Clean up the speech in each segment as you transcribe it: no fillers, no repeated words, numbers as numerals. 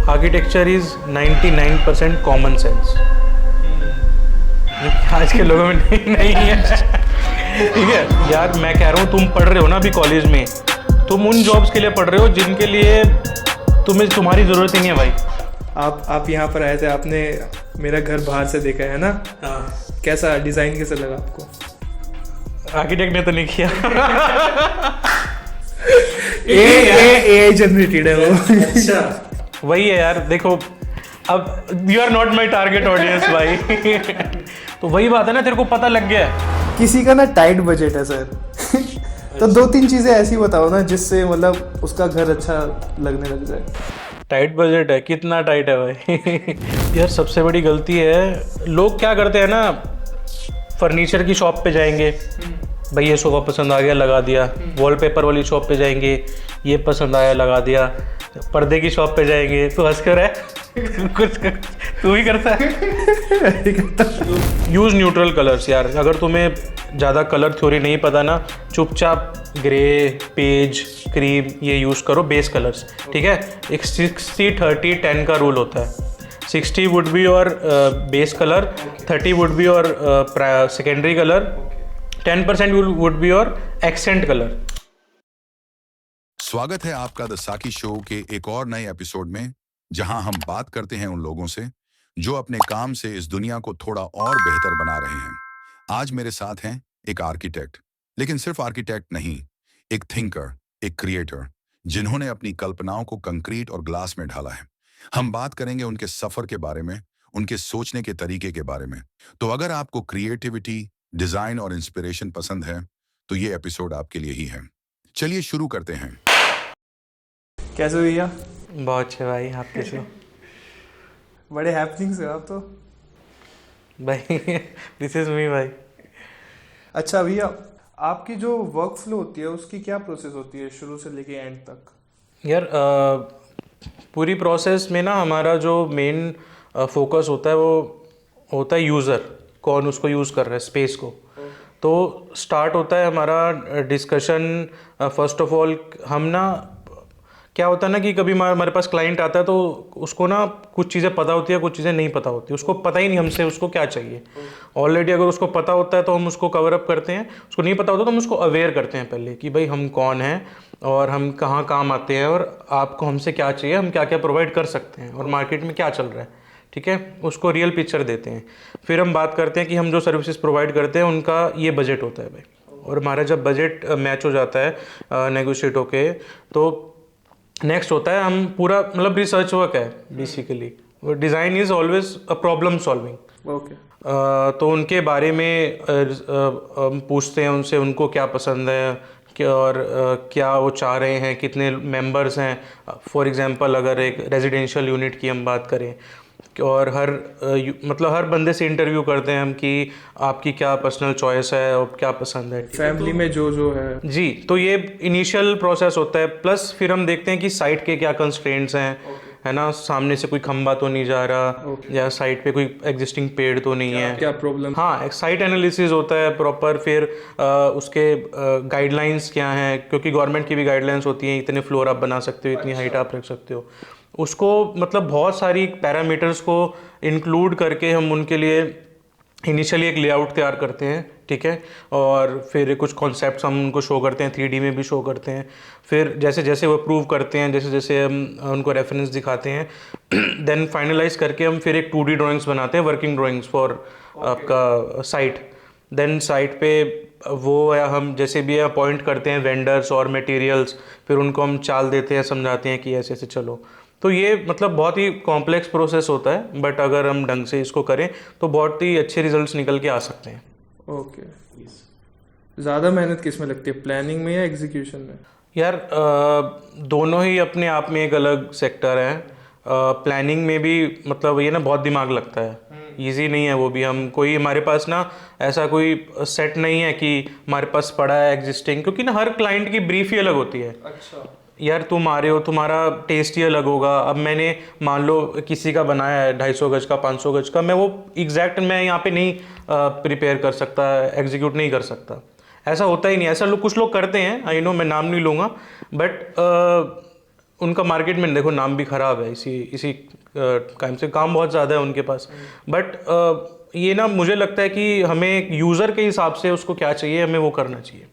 Architecture is 99% common sense, आज के लोगों में नहीं है। ठीक है यार, मैं कह रहा हूँ तुम पढ़ रहे हो ना अभी कॉलेज में, तुम उन जॉब्स के लिए पढ़ रहे हो जिनके लिए तुम्हारी ज़रूरत ही नहीं है भाई। आप यहाँ पर आए थे, आपने मेरा घर बाहर से देखा है ना? हाँ। कैसा डिज़ाइन कैसा लगा आपको? आर्किटेक्ट ने तो नहीं किया। ए जनरेटेड है वो। अच्छा वही है यार, देखो अब you are not my target audience भाई। तो वही बात है ना, तेरे को पता लग गया है। किसी का ना टाइट बजट है सर। तो 2-3 चीज़ें ऐसी बताओ ना जिससे मतलब उसका घर अच्छा लगने लग जाए। टाइट बजट है? कितना टाइट है भाई? यार सबसे बड़ी गलती है, लोग क्या करते हैं ना, फर्नीचर की शॉप पे जाएंगे, भाई ये सोफ़ा पसंद आ गया लगा दिया, वॉलपेपर वाली शॉप पे जाएंगे, ये पसंद आया लगा दिया, पर्दे की शॉप पे जाएंगे, तो हंस कर है। कुछ तू ही करता है। यूज़ न्यूट्रल कलर्स यार, अगर तुम्हें ज़्यादा कलर थ्योरी नहीं पता ना, चुपचाप ग्रे, पेज, क्रीम ये यूज़ करो बेस कलर्स। ठीक है, एक 60-30-10 का रूल होता है। 60 would be your base colour, 30 would be your secondary colour, 10% would be your accent colour. स्वागत है आपका द साकी शो के एक और नए एपिसोड में, जहां हम बात करते हैं उन लोगों से जो अपने काम से इस दुनिया को थोड़ा और बेहतर बना रहे हैं। आज मेरे साथ हैं एक आर्किटेक्ट, लेकिन सिर्फ आर्किटेक्ट नहीं, एक थिंकर, एक क्रिएटर, जिन्होंने अपनी कल्पनाओं को कंक्रीट और ग्लास में ढाला है। हम बात करेंगे उनके सफर के बारे में, उनके सोचने के तरीके के बारे में। तो अगर आपको क्रिएटिविटी, डिजाइन और इंस्पिरेशन पसंद है तो ये एपिसोड आपके लिए ही है। चलिए शुरू करते हैं। कैसे हो भैया? बहुत अच्छे भाई, आप कैसे हो? बड़े हैपनिंग्स हो आप तो। भाई दिस इज मी भाई। अच्छा भैया, आपकी जो वर्क फ्लो होती है उसकी क्या प्रोसेस होती है शुरू से लेके एंड तक? यार पूरी प्रोसेस में ना हमारा जो मेन फोकस होता है वो होता है यूज़र, कौन उसको यूज़ कर रहा है स्पेस को। तो स्टार्ट होता है हमारा डिस्कशन। फर्स्ट ऑफ ऑल हम ना, क्या होता है ना कि कभी हमारे पास क्लाइंट आता है तो उसको ना कुछ चीज़ें पता होती है, कुछ चीज़ें नहीं पता होती, उसको पता ही नहीं हमसे उसको क्या चाहिए। ऑलरेडी अगर उसको पता होता है तो हम उसको कवर अप करते हैं, उसको नहीं पता होता तो हम उसको अवेयर करते हैं पहले कि भाई हम कौन हैं और हम कहाँ काम आते हैं और आपको हमसे क्या चाहिए, हम क्या क्या प्रोवाइड कर सकते हैं और मार्केट में क्या चल रहा है। ठीक है, उसको रियल पिक्चर देते हैं। फिर हम बात करते हैं कि हम जो सर्विसेज प्रोवाइड करते हैं उनका ये बजट होता है भाई, और हमारा जब बजट मैच हो जाता है नेगोशिएट होके, तो नेक्स्ट होता है हम पूरा मतलब रिसर्च वर्क है basically. Design is always a problem solving. Okay. तो उनके बारे में पूछते हैं उनसे, उनको क्या पसंद है और क्या वो चाह रहे हैं, कितने मेंबर्स हैं। फॉर एग्जांपल अगर एक रेजिडेंशियल यूनिट की हम बात करें, और मतलब हर बंदे से इंटरव्यू करते हैं हम कि आपकी क्या पर्सनल चॉइस है और क्या पसंद है फैमिली में जो है जी। तो ये इनिशियल प्रोसेस होता है। प्लस फिर हम देखते हैं कि साइट के क्या कंस्ट्रेंट्स हैं, है ना, सामने से कोई खंबा तो नहीं जा रहा, या साइट पे कोई एग्जिस्टिंग पेड़ तो नहीं है, क्या प्रॉब्लम। हाँ, एक साइट एनालिसिस होता है प्रॉपर। फिर उसके गाइडलाइंस क्या हैं, क्योंकि गवर्नमेंट की भी गाइडलाइंस होती हैं, इतने फ्लोर आप बना सकते हो, इतनी हाइट आप रख सकते हो। उसको मतलब बहुत सारी पैरामीटर्स को इंक्लूड करके हम उनके लिए इनिशियली एक लेआउट तैयार करते हैं। ठीक है, और फिर कुछ कॉन्सेप्ट्स हम उनको शो करते हैं, 3D में भी शो करते हैं। फिर जैसे जैसे वो अप्रूव करते हैं, जैसे जैसे हम उनको रेफरेंस दिखाते हैं, देन फाइनलाइज करके हम फिर एक 2D ड्राइंग्स बनाते हैं, वर्किंग ड्राइंग्स फॉर आपका साइट। देन साइट पे वो या हम जैसे भी अपॉइंट करते हैं वेंडर्स और मटेरियल्स, फिर उनको हम चाल देते हैं, समझाते हैं कि ऐसे ऐसे चलो। तो ये मतलब बहुत ही कॉम्प्लेक्स प्रोसेस होता है, बट अगर हम ढंग से इसको करें तो बहुत ही अच्छे रिजल्ट्स निकल के आ सकते हैं। ओके। ज़्यादा मेहनत किस में लगती है, प्लानिंग में या एग्जीक्यूशन में? यार दोनों ही अपने आप में एक अलग सेक्टर है। प्लानिंग में भी मतलब ये ना बहुत दिमाग लगता है, इजी नहीं है वो भी। हम कोई हमारे पास ना ऐसा कोई सेट नहीं है कि हमारे पास पड़ा है एग्जिस्टिंग, क्योंकि ना हर क्लाइंट की ब्रीफ ही अलग होती है। अच्छा यार तुम आ रहे हो, तुम्हारा टेस्ट ही अलग होगा। अब मैंने मान लो किसी का बनाया है 250 गज का, 500 गज का, मैं वो एग्जैक्ट मैं यहाँ पे नहीं प्रिपेयर कर सकता, एग्जीक्यूट नहीं कर सकता। ऐसा होता ही नहीं। ऐसा लोग कुछ लोग करते हैं, आई नो, मैं नाम नहीं लूँगा, बट उनका मार्केट में देखो नाम भी ख़राब है इसी काम से, काम बहुत ज़्यादा है उनके पास। बट ये ना मुझे लगता है कि हमें यूज़र के हिसाब से उसको क्या चाहिए हमें वो करना चाहिए।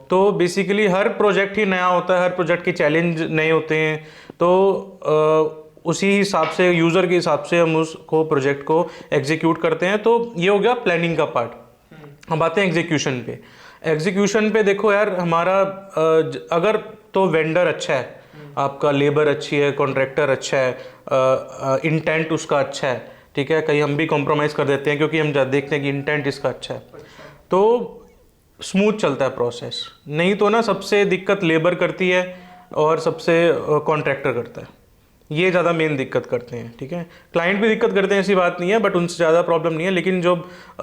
तो बेसिकली हर प्रोजेक्ट ही नया होता है, हर प्रोजेक्ट के चैलेंज नए होते हैं, तो उसी हिसाब से यूज़र के हिसाब से हम उसको प्रोजेक्ट को एग्जीक्यूट करते हैं। तो ये हो गया प्लानिंग का पार्ट। हम आते हैं एग्जीक्यूशन पे। एग्जीक्यूशन पे देखो यार, हमारा अगर तो वेंडर अच्छा है, आपका लेबर अच्छी है, कॉन्ट्रैक्टर अच्छा है, इंटेंट उसका अच्छा है, ठीक है, कहीं हम भी कॉम्प्रोमाइज़ कर देते हैं क्योंकि हम देखते हैं कि इंटेंट इसका अच्छा है, तो स्मूथ चलता है प्रोसेस। नहीं तो ना सबसे दिक्कत लेबर करती है और सबसे कॉन्ट्रैक्टर करता है, ये ज़्यादा मेन दिक्कत करते हैं, ठीक है। क्लाइंट भी दिक्कत करते हैं, ऐसी बात नहीं है, बट उनसे ज़्यादा प्रॉब्लम नहीं है, लेकिन जो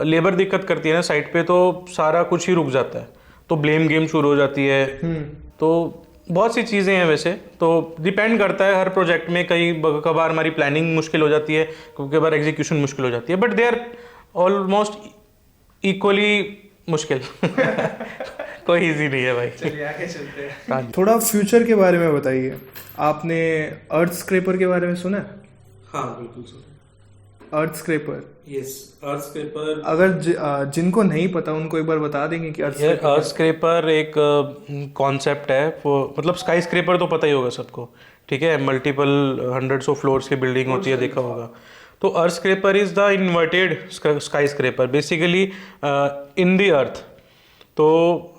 लेबर दिक्कत करती है ना साइट पे, तो सारा कुछ ही रुक जाता है, तो ब्लेम गेम शुरू हो जाती है। तो बहुत सी चीज़ें हैं वैसे, तो डिपेंड करता है हर प्रोजेक्ट में। कई कबार हमारी प्लानिंग मुश्किल हो जाती है, कई बार एग्जीक्यूशन मुश्किल हो जाती है, but they are almost equally मुश्किल कोई इजी नहीं है भाई। चलिए आगे चलते हैं। थोड़ा फ्यूचर के बारे में बताइए। आपने अर्थ स्क्रैपर के बारे में सुना है? हाँ बिल्कुल सुना। अर्थ स्क्रैपर, यस, अर्थ स्क्रैपर। अगर जिनको नहीं पता उनको एक बार बता देंगे कि अर्थ स्क्रैपर एक कॉन्सेप्ट है, मतलब स्काई स्क्रैपर तो पता ही होगा सबको, ठीक है, मल्टीपल हंड्रेड्स ऑफ फ्लोर्स की बिल्डिंग होती है, देखा होगा। तो earth scraper is the inverted skyscraper, basically in the earth. तो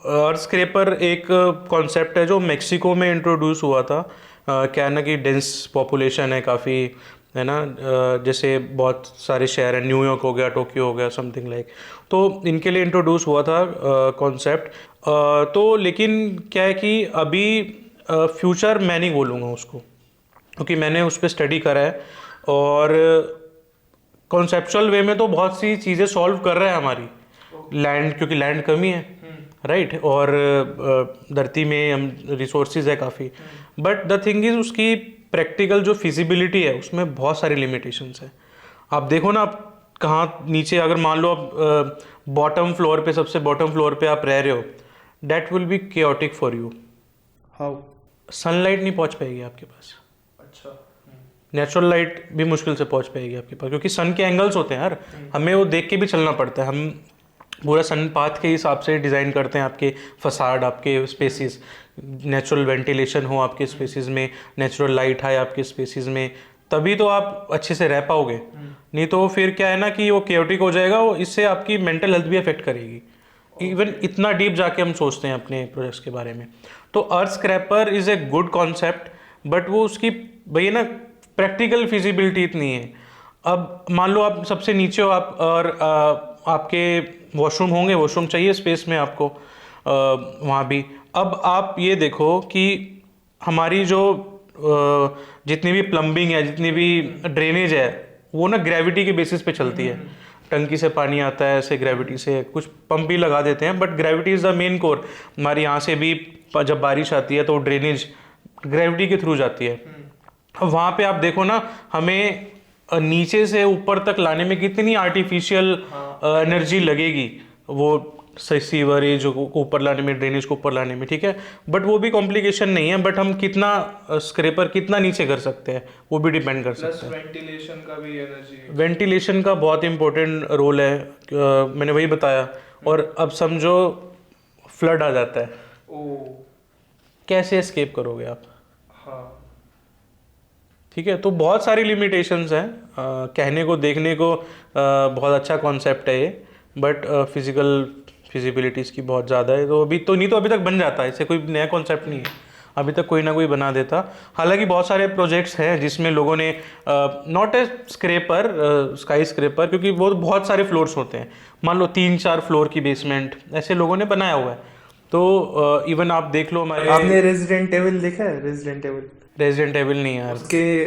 अर्थ स्क्रैपर एक कॉन्सेप्ट है जो मेक्सिको में इंट्रोड्यूस हुआ था। क्या है ना कि डेंस पॉपुलेशन है काफ़ी, है ना, जैसे बहुत सारे शहर हैं, न्यूयॉर्क हो गया, टोक्यो हो गया, समथिंग लाइक, तो इनके लिए इंट्रोड्यूस हुआ था कॉन्सेप्ट। तो लेकिन क्या है कि अभी फ्यूचर मैं नहीं बोलूँगा उसको, क्योंकि मैंने उस पर स्टडी करा है, और कॉन्सेप्चुअल वे में तो बहुत सी चीज़ें सॉल्व कर रहा है हमारी लैंड, क्योंकि लैंड कमी है, राइट, और धरती में हम रिसोर्सेज है काफ़ी, बट द थिंग इज़ उसकी प्रैक्टिकल जो फिजिबिलिटी है उसमें बहुत सारी लिमिटेशंस है। आप देखो ना, आप कहाँ नीचे, अगर मान लो आप बॉटम फ्लोर पे, सबसे बॉटम फ्लोर पे आप रह रहे हो, that will be chaotic for you. How? Sunlight नहीं पहुँच पाएगी आपके पास, अच्छा, नेचुरल लाइट भी मुश्किल से पहुंच पाएगी आपके पास, क्योंकि सन के एंगल्स होते हैं यार, हमें वो देख के भी चलना पड़ता है। हम पूरा सन पाथ के हिसाब से डिज़ाइन करते हैं आपके फसाड, आपके स्पेसिस, नेचुरल वेंटिलेशन हो आपके स्पेसिस में, नेचुरल लाइट आए आपके स्पेसिस में, तभी तो आप अच्छे से रह पाओगे। नहीं तो फिर क्या है ना कि वो केओटिक हो जाएगा, वो इससे आपकी मेंटल हेल्थ भी अफेक्ट करेगी। इवन इतना डीप जाके हम सोचते हैं अपने प्रोजेक्ट्स के बारे में। तो earth scraper is a good concept, but वो उसकी भैया ना प्रैक्टिकल फिजिबिलिटी इतनी है। अब मान लो आप सबसे नीचे हो आप, और आपके वॉशरूम होंगे, वॉशरूम चाहिए स्पेस में आपको वहाँ भी। अब आप ये देखो कि हमारी जो जितनी भी प्लम्बिंग है, जितनी भी ड्रेनेज है, वो ना ग्रेविटी के बेसिस पे चलती है। टंकी से पानी आता है, ऐसे ग्रेविटी से, कुछ पंप भी लगा देते हैं, but gravity is the main core. हमारे यहाँ से भी जब बारिश आती है तो ड्रेनेज ग्रेविटी के थ्रू जाती है। अब वहाँ पे आप देखो ना, हमें नीचे से ऊपर तक लाने में कितनी आर्टिफिशियल एनर्जी लगेगी, वो सीवरेज को ऊपर लाने में, ड्रेनेज को ऊपर लाने में, ठीक है, बट वो भी कॉम्प्लिकेशन नहीं है। बट हम कितना स्क्रैपर कितना नीचे कर सकते हैं वो भी डिपेंड कर सकते हैं। वेंटिलेशन का भी एनर्जी, वेंटिलेशन का बहुत इंपॉर्टेंट रोल है, मैंने वही बताया। और अब समझो फ्लड आ जाता है, कैसे एस्केप करोगे आप? हाँ, ठीक है, तो बहुत सारी लिमिटेशंस हैं। कहने को, देखने को बहुत अच्छा कॉन्सेप्ट है ये, बट फिजिकल फिजिबिलिटीज़ की बहुत ज़्यादा है। तो अभी तो नहीं, तो अभी तक बन जाता है, इससे कोई नया कॉन्सेप्ट नहीं है, अभी तक कोई ना कोई बना देता। हालांकि बहुत सारे प्रोजेक्ट्स हैं जिसमें लोगों ने not a scraper, sky scraper, क्योंकि वो बहुत सारे फ्लोर्स होते हैं, मान लो 3-4 फ्लोर की बेसमेंट, ऐसे लोगों ने बनाया हुआ है। तो इवन आप देख लो हमारे, आपने रेजिडेंट एविल देखा है? रेजिडेंट एविल नहीं यार, उसके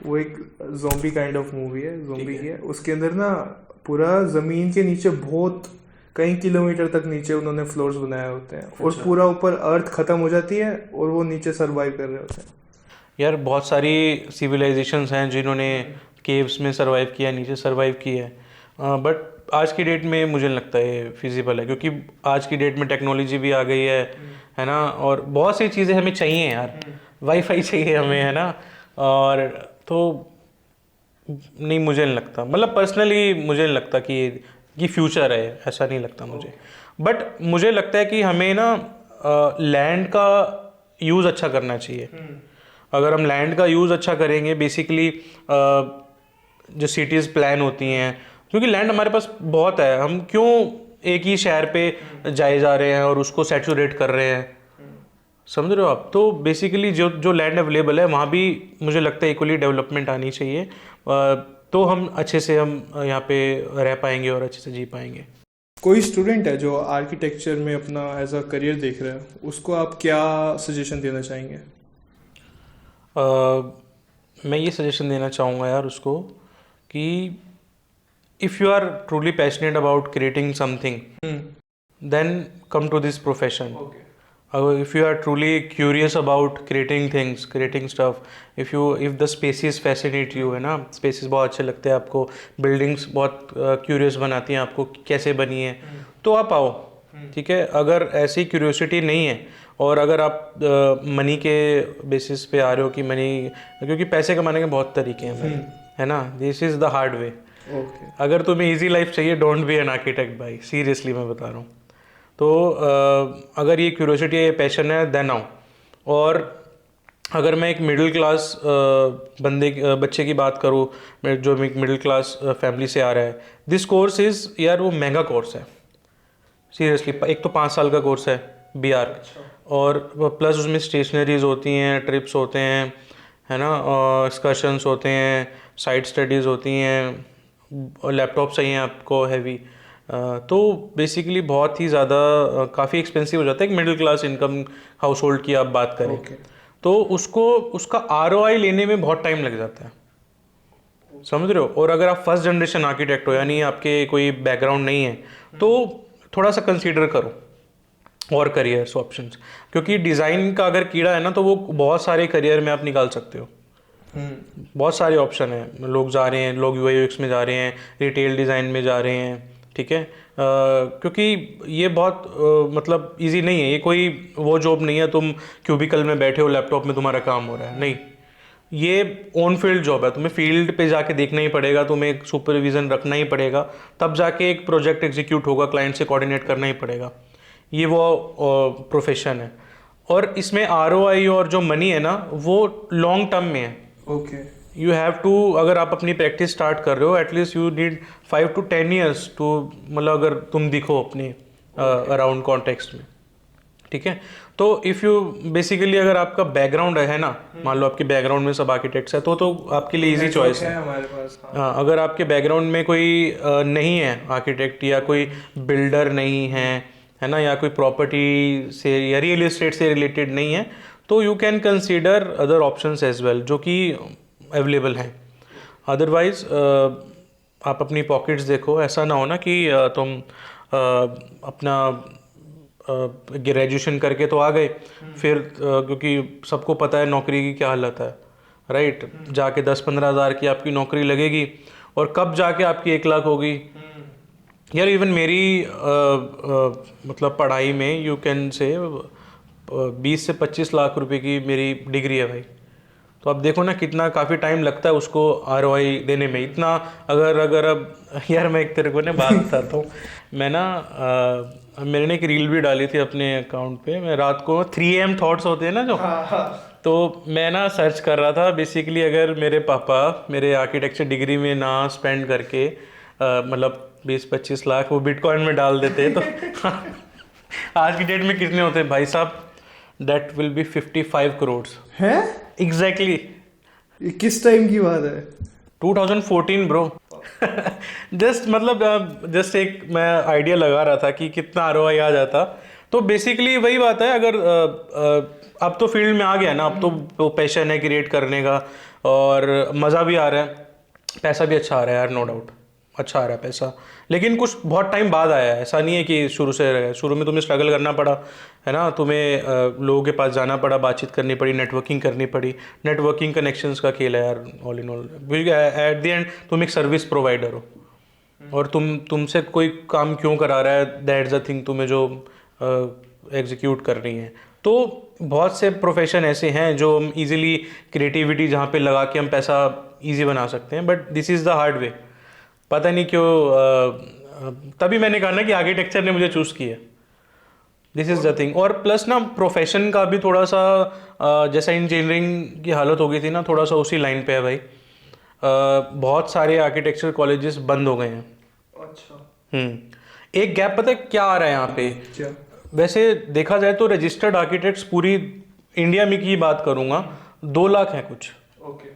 वो एक ज़ॉम्बी काइंड ऑफ मूवी है, ज़ॉम्बी की है। उसके अंदर ना पूरा जमीन के नीचे बहुत कई किलोमीटर तक नीचे उन्होंने फ्लोर्स बनाए होते हैं, और पूरा ऊपर अर्थ खत्म हो जाती है और वो नीचे सरवाइव कर रहे होते हैं। यार बहुत सारी सिविलाइजेशंस हैं जिन्होंने केव्स में सरवाइव किया, नीचे सरवाइव किया है, बट आज की डेट में मुझे नहीं लगता ये फिजिबल है, क्योंकि आज की डेट में टेक्नोलॉजी भी आ गई है ना, और बहुत सी चीज़ें हमें चाहिए यार, वाईफाई चाहिए हमें, है ना। और तो नहीं, मुझे नहीं लगता, मतलब पर्सनली मुझे नहीं लगता कि फ्यूचर है, ऐसा नहीं लगता मुझे। बट मुझे लगता है कि हमें ना लैंड का यूज़ अच्छा करना चाहिए। अगर हम लैंड का यूज़ अच्छा करेंगे, बेसिकली जो सिटीज़ प्लान होती हैं, क्योंकि लैंड हमारे पास बहुत है, हम क्यों एक ही शहर पे जाए जा रहे हैं और उसको सैचुरेट कर रहे हैं, समझ रहे हो आप। तो बेसिकली जो जो लैंड अवेलेबल है वहाँ भी मुझे लगता है इक्वली डेवलपमेंट आनी चाहिए, तो हम अच्छे से हम यहाँ पे रह पाएंगे और अच्छे से जी पाएंगे। कोई स्टूडेंट है जो आर्किटेक्चर में अपना एज अ करियर देख रहा है, उसको आप क्या सजेशन देना चाहेंगे? मैं ये सजेशन देना चाहूँगा यार उसको कि if you are truly passionate about creating something, then come to this profession. Okay. If you are truly curious about creating stuff, if the spaces fascinate you, है ना, spaces बहुत अच्छे लगते हैं आपको, buildings बहुत curious बनाती हैं आपको कैसे बनी है, तो आप आओ, ठीक है। अगर ऐसी क्यूरियोसिटी नहीं है और अगर आप मनी के बेसिस पे आ रहे हो कि मनी, क्योंकि पैसे कमाने के बहुत तरीके हैं, है ना, दिस इज़ द हार्ड वे। अगर तुम्हें इजी लाइफ चाहिए, डोंट बी एन आर्किटेक्ट भाई, सीरियसली मैं बता रहा हूँ। तो अगर ये क्यूरोसिटी है, ये पैशन है, देन आओ। और अगर मैं एक मिडिल क्लास बच्चे की बात करूँ, जो एक मिडिल क्लास फैमिली से आ रहा है, दिस कोर्स इज़, यार वो महंगा कोर्स है सीरियसली। एक तो 5 साल का कोर्स है BR, और प्लस उसमें स्टेशनरीज होती हैं, ट्रिप्स होते हैं, है ना, एक्सकर्शंस होते हैं, साइड स्टडीज़ होती हैं, और लैपटॉप चाहिए आपको हैवी। तो बेसिकली बहुत ही ज़्यादा काफ़ी एक्सपेंसिव हो जाता है एक middle class income house hold की आप बात करें। तो उसका ROI लेने में बहुत टाइम लग जाता है, समझ रहे हो। और अगर आप फर्स्ट जनरेशन आर्किटेक्ट हो, यानी आपके कोई बैकग्राउंड नहीं है, तो थोड़ा सा कंसीडर करो और करियर्स ऑप्शंस, क्योंकि डिज़ाइन का अगर कीड़ा है ना, तो वो बहुत सारे करियर में आप निकाल सकते हो। बहुत सारे ऑप्शन हैं, लोग जा रहे हैं, लोग UI UX में जा रहे हैं, रिटेल डिज़ाइन में जा रहे हैं, ठीक है। क्योंकि ये बहुत मतलब इजी नहीं है, ये कोई वो जॉब नहीं है तुम क्यूबिकल में बैठे हो, लैपटॉप में तुम्हारा काम हो रहा है, नहीं। ये ऑन फील्ड जॉब है, तुम्हें फील्ड पे जाके देखना ही पड़ेगा, तुम्हें एक सुपरविजन रखना ही पड़ेगा, तब जाके एक प्रोजेक्ट एग्जीक्यूट होगा, क्लाइंट से कोऑर्डिनेट करना ही पड़ेगा। ये वो प्रोफेशन है, और इसमें ROI और जो मनी है ना, वो लॉन्ग टर्म में है। ओके। यू हैव टू, अगर आप अपनी प्रैक्टिस स्टार्ट कर रहे हो, at least you need 5 to 10 years too, मतलब अगर तुम दिखो अपने अराउंड कॉन्टेक्स्ट में, ठीक है। तो इफ़ यू बेसिकली, अगर आपका बैकग्राउंड है ना, मान लो आपके बैकग्राउंड में सब आर्किटेक्ट्स है, तो आपके लिए इजी चॉइस है हमारे पास। हाँ, अगर आपके बैकग्राउंड में कोई नहीं है आर्किटेक्ट, या कोई बिल्डर नहीं है ना, या कोई प्रॉपर्टी से या रियल एस्टेट से रिलेटेड नहीं है, तो you can consider other options as well, जो कि अवेलेबल हैं। अदरवाइज आप अपनी पॉकेट्स देखो, ऐसा ना हो ना कि तुम अपना ग्रेजुएशन करके तो आ गए, फिर क्योंकि सबको पता है नौकरी की क्या हालत है, राइट। जाके 10-15 हज़ार की आपकी नौकरी लगेगी, और कब जाके आपकी 1 लाख होगी। यार इवन मेरी मतलब पढ़ाई में यू कैन से 20 से 25 लाख रुपए की मेरी डिग्री है भाई। तो अब देखो ना कितना काफ़ी टाइम लगता है उसको ROI देने में, इतना। अगर अब यार मैं एक तेरे को ना बात बताता हूँ, मैं ना मैंने एक रील भी डाली थी अपने अकाउंट पे, मैं रात को 3 AM थॉट्स होते हैं ना जो, तो मैं ना सर्च कर रहा था बेसिकली, अगर मेरे पापा मेरे आर्किटेक्चर डिग्री में ना स्पेंड करके मतलब 20-25 लाख वो बिटकॉइन में डाल देते, तो आज की डेट में कितने होते हैं भाई साहब? दैट विल बी 55 करोड़ है। एग्जैक्टली। ये किस टाइम की बात है? 2014 ब्रो। जस्ट एक मैं आइडिया लगा रहा था कि कितना ROI आ जाता। तो बेसिकली वही बात है, अगर अब तो फील्ड में आ गया ना, अब तो पैशन है क्रिएट करने का, और मज़ा भी आ रहा है, पैसा भी अच्छा आ रहा है यार, नो डाउट अच्छा आ रहा है पैसा। लेकिन कुछ बहुत टाइम बाद आया है, ऐसा नहीं है कि शुरू से रहा। शुरू में तुम्हें स्ट्रगल करना पड़ा, है ना, तुम्हें लोगों के पास जाना पड़ा, बातचीत करनी पड़ी, नेटवर्किंग करनी पड़ी। नेटवर्किंग कनेक्शंस का खेल है यार, all in all. At the end तुम एक सर्विस प्रोवाइडर हो, और तुमसे कोई काम क्यों करा रहा है, दैट्स द थिंग तुम्हें जो एग्जीक्यूट करनी है। तो बहुत से प्रोफेशन ऐसे हैं जो हम इजीली क्रिएटिविटी जहाँ पे लगा के हम पैसा इजी बना सकते हैं, but this is the hard वे। पता नहीं क्यों तभी मैंने कहा ना कि आर्किटेक्चर ने मुझे चूज़ किया। This is the thing. और प्लस ना प्रोफेशन का भी थोड़ा सा जैसा इंजीनियरिंग की हालत हो गई थी ना, थोड़ा सा उसी लाइन पे है भाई। बहुत सारे आर्किटेक्चर कॉलेजेस बंद हो गए हैं। अच्छा। एक गैप पता है क्या आ रहा है यहाँ पे? क्या? वैसे देखा जाए तो रजिस्टर्ड आर्किटेक्ट्स पूरी इंडिया में की बात करूँगा 2 लाख हैं कुछ। ओके।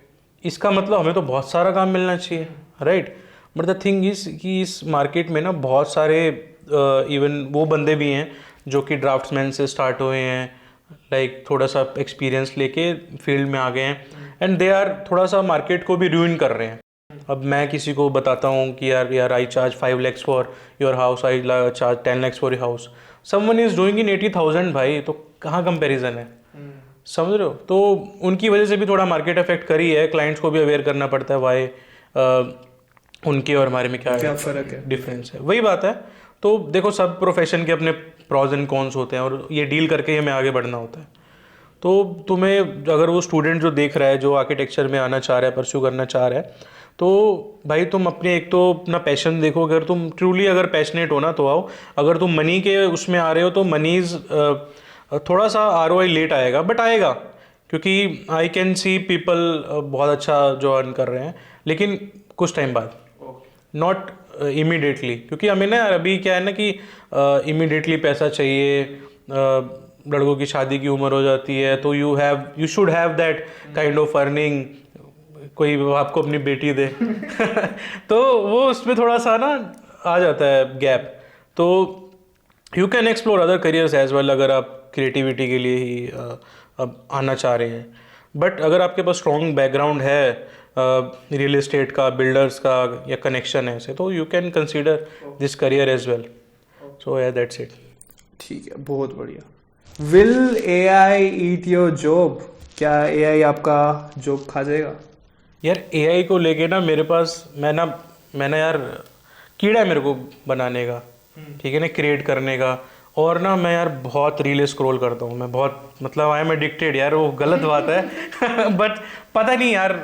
इसका मतलब हमें तो बहुत सारा काम मिलना चाहिए, right? But the thing is कि इस मार्केट में ना बहुत सारे इवन वो बंदे भी हैं जो कि ड्राफ्ट्समैन से स्टार्ट हुए हैं, लाइक थोड़ा सा एक्सपीरियंस लेके फील्ड में आ गए हैं, एंड दे आर थोड़ा सा मार्केट को भी रूइन कर रहे हैं। अब मैं किसी को बताता हूँ कि यार आई charge 5 lakhs for your house, I charge 10 lakhs for your house, someone is doing in 80,000 भाई, तो कहाँ कंपैरिजन है? समझ रहे हो? तो उनकी वजह से भी थोड़ा मार्केट अफेक्ट करी है। क्लाइंट्स को भी अवेयर करना पड़ता है वाई उनके और हमारे में क्या फ़र्क है, डिफरेंस है। वही बात है। तो देखो सब प्रोफेशन के अपने प्रॉज एंड कॉन्स होते हैं और ये डील करके हमें आगे बढ़ना होता है। तो तुम्हें अगर वो स्टूडेंट जो देख रहा है, जो आर्किटेक्चर में आना चाह रहा है, परस्यू करना चाह रहा है, तो भाई तुम अपने एक तो अपना पैशन देखो। अगर तुम ट्रूली अगर पैशनेट हो ना तो आओ। अगर तुम मनी के उसमें आ रहे हो तो मनीज थोड़ा सा ROI लेट आएगा, बट आएगा, क्योंकि आई कैन सी पीपल बहुत अच्छा जो अर्न कर रहे हैं, लेकिन कुछ टाइम बाद, नॉट इमीडिएटली। क्योंकि हमें ना यार अभी क्या है ना कि इमीडिएटली पैसा चाहिए, लड़कों की शादी की उम्र हो जाती है, तो you should have that kind of earning, कोई आपको अपनी बेटी दे तो वो उसमें थोड़ा सा ना आ जाता है गैप। तो you can explore other careers as well अगर आप क्रिएटिविटी के लिए ही अब आना चाह रहे हैं। बट अगर आपके पास स्ट्रॉन्ग बैकग्राउंड है रियल एस्टेट का, बिल्डर्स का या कनेक्शन है ऐसे, तो you can consider this career as well. So yeah that's it. ठीक है, बहुत बढ़िया। Will AI eat your job? क्या AI आपका जॉब खा जाएगा? यार AI को लेके ना मेरे पास मैं ना यार कीड़ा है मेरे को बनाने का, ठीक है ना, क्रिएट करने का। और ना मैं यार बहुत रील स्क्रॉल करता हूँ मैं, बहुत मतलब आई एम एडिक्टेड यार, वो गलत बात है बट पता नहीं यार,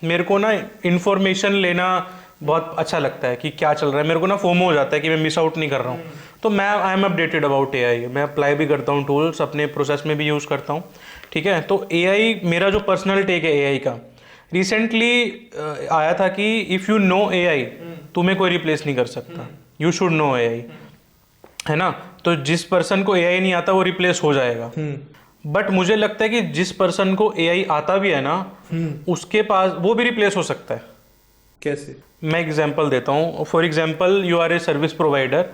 मेरे को ना इंफॉर्मेशन लेना बहुत अच्छा लगता है कि क्या चल रहा है। मेरे को ना फोमो हो जाता है कि मैं मिस आउट नहीं कर रहा हूँ। तो मैं I am updated about AI। मैं अप्लाई भी करता हूँ टूल्स, अपने प्रोसेस में भी यूज़ करता हूँ, ठीक है। तो AI मेरा जो पर्सनल टेक है AI का, रिसेंटली आया था कि इफ़ यू नो AI तुम्हें कोई रिप्लेस नहीं कर सकता, यू शुड नो AI, है ना। तो जिस पर्सन को AI नहीं आता वो रिप्लेस हो जाएगा, बट मुझे लगता है कि जिस पर्सन को AI आता भी है ना, उसके पास वो भी रिप्लेस हो सकता है। कैसे? मैं एग्जांपल देता हूँ। For example you are a service provider,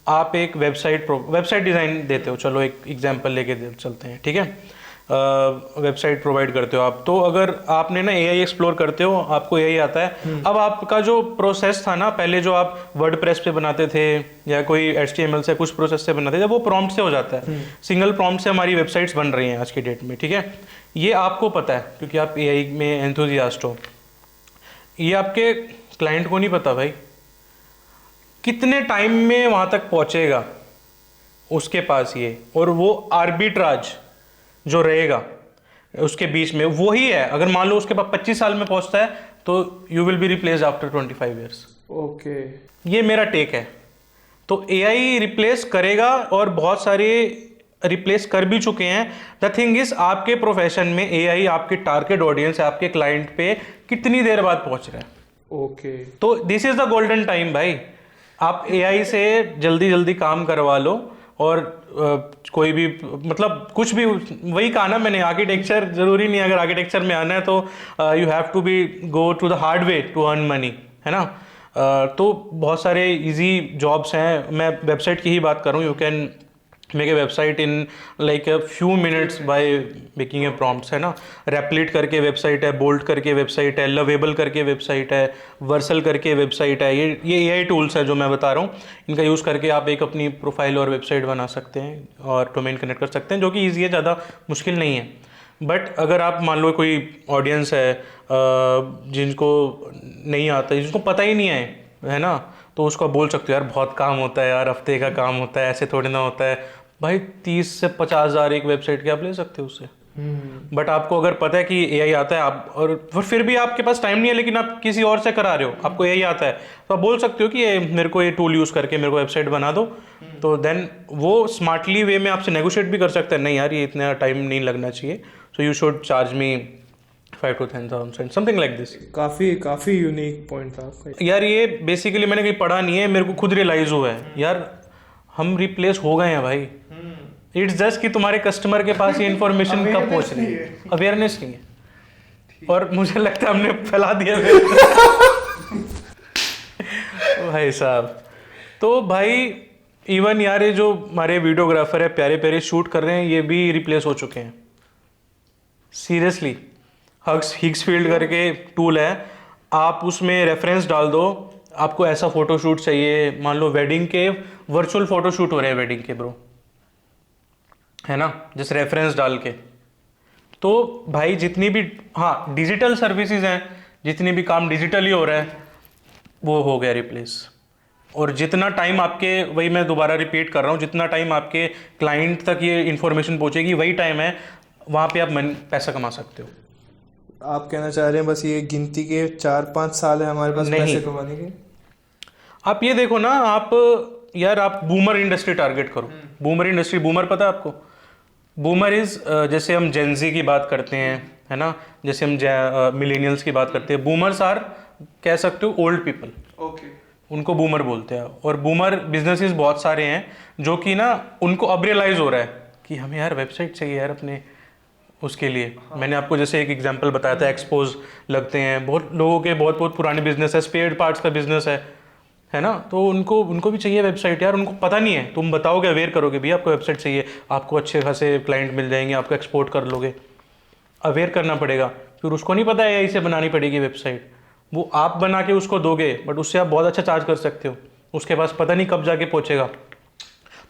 आप एक वेबसाइट डिज़ाइन देते हो, चलो एक एग्जांपल लेके चलते हैं, ठीक है। वेबसाइट प्रोवाइड करते हो आप, तो अगर आपने ना AI एक्सप्लोर करते हो, आपको AI आता है। अब आपका जो प्रोसेस था ना पहले, जो आप वर्डप्रेस पे बनाते थे या कोई HTML से कुछ प्रोसेस से बनाते थे, वो प्रॉम्प्ट से हो जाता है। सिंगल प्रॉम्प्ट से हमारी वेबसाइट्स बन रही हैं आज की डेट में, ठीक है। ये आपको पता है क्योंकि आप AI में एंथुजियास्ट हो। ये आपके क्लाइंट को नहीं पता भाई कितने टाइम में वहां तक पहुंचेगा उसके पास ये, और वो आर्बिट्राज जो रहेगा उसके बीच में वही है। अगर मान लो उसके पास 25 साल में पहुंचता है तो you will be replaced after 25 years. Okay, ये मेरा टेक है। तो AI रिप्लेस करेगा और बहुत सारे रिप्लेस कर भी चुके हैं। द थिंग इज आपके प्रोफेशन में AI आपके टारगेट ऑडियंस है, आपके क्लाइंट पे कितनी देर बाद पहुंच रहा है। ओके, तो this is the golden time भाई। आप AI से जल्दी जल्दी काम करवा लो, और कोई भी मतलब कुछ भी, वही कहा ना मैंने, आर्किटेक्चर जरूरी नहीं, अगर आर्किटेक्चर में आना है तो you have to be go to the hard way to earn money, है ना। तो बहुत सारे इजी जॉब्स हैं। मैं वेबसाइट की ही बात करूँ, you can make a website in like a few minutes by making a prompts, है ना। रेप्लिट करके वेबसाइट है, बोल्ट करके वेबसाइट है, लवेबल करके वेबसाइट है, वर्सल करके वेबसाइट है। ये AI टूल्स है जो मैं बता रहा हूँ, इनका यूज़ करके आप एक अपनी प्रोफाइल और वेबसाइट बना सकते हैं और डोमेन कनेक्ट कर सकते हैं, जो कि ईजी है, ज़्यादा मुश्किल नहीं है। बट अगर आप मान लो कोई ऑडियंस है जिनको नहीं आता, जिसको पता ही नहीं है ना, तो उसको बोल सकते हो यार बहुत काम होता है यार, हफ्ते का काम होता है, ऐसे थोड़ी ना होता है, भाई 30 से 50 हज़ार एक वेबसाइट के आप ले सकते हो उससे। बट आपको अगर पता है कि एआई आता है आप, और फिर भी आपके पास टाइम नहीं है लेकिन आप किसी और से करा रहे हो, आपको एआई आता है, तो आप बोल सकते हो कि ये मेरे को ये टूल यूज़ करके मेरे को वेबसाइट बना दो। तो देन वो स्मार्टली वे में आपसे नेगोशिएट भी कर सकता है, नहीं यार ये इतना टाइम नहीं लगना चाहिए, so you should charge me 5 to 10,000 something like this. काफी यूनिक पॉइंट था आपका। यार ये बेसिकली मैंने कहीं पढ़ा नहीं है, मेरे को खुद रियलाइज हुआ है यार हम रिप्लेस हो गए हैं भाई। इट्स जस्ट कि तुम्हारे कस्टमर के पास ये इन्फॉर्मेशन कब पहुंच रही है, अवेयरनेस नहीं है, और मुझे लगता है हमने फैला दिया भाई साहब। तो भाई इवन यार ये जो हमारे वीडियोग्राफर है प्यारे प्यारे शूट कर रहे हैं, ये भी रिप्लेस हो चुके हैं सीरियसली। हिग्सफील्ड करके टूल है, आप उसमें रेफरेंस डाल दो, आपको ऐसा फोटोशूट चाहिए, मान लो वेडिंग के वर्चुअल फोटोशूट हो रहे हैं वेडिंग के ब्रो, है ना, जिस रेफरेंस डाल के। तो भाई जितनी भी हाँ डिजिटल सर्विसेज हैं, जितनी भी काम डिजिटली हो रहा है वो हो गया रिप्लेस। और जितना टाइम आपके, वही मैं दोबारा रिपीट कर रहा हूँ, जितना टाइम आपके क्लाइंट तक ये इन्फॉर्मेशन पहुँचेगी वही टाइम है वहाँ पे आप पैसा कमा सकते हो। आप कहना चाह रहे हैं बस ये गिनती के 4-5 साल है हमारे पास नहीं। पैसे कमाने के? आप ये देखो ना, आप यार आप बूमर इंडस्ट्री टारगेट करो। बूमर इंडस्ट्री, बूमर पता है आपको? बूमर इज जैसे हम जेनजी की बात करते हैं, है ना, जैसे हम मिलेनियल्स की बात करते हैं, बूमर्स आर कह सकते हो ओल्ड पीपल, ओके, उनको बूमर बोलते हैं। और बूमर बिजनेसेस बहुत सारे हैं जो कि ना उनको अब रियलाइज हो रहा है कि हमें यार वेबसाइट चाहिए यार अपने उसके लिए। मैंने आपको जैसे एक एग्जांपल बताया था, एक्सपोज लगते हैं, बहुत लोगों के बहुत बहुत पुराने बिजनेस है, स्पेयर पार्ट्स का बिजनेस है ना, तो उनको भी चाहिए वेबसाइट यार। उनको पता नहीं है, तुम बताओगे, अवेयर करोगे भैया आपको वेबसाइट चाहिए, आपको अच्छे खासे क्लाइंट मिल जाएंगे, आपको एक्सपोर्ट कर लोगे, अवेयर करना पड़ेगा। फिर उसको नहीं पता है ऐसे बनानी पड़ेगी वेबसाइट, वो आप बना के उसको दोगे, बट उससे आप बहुत अच्छा चार्ज कर सकते हो, उसके पास पता नहीं कब जाके पहुंचेगा।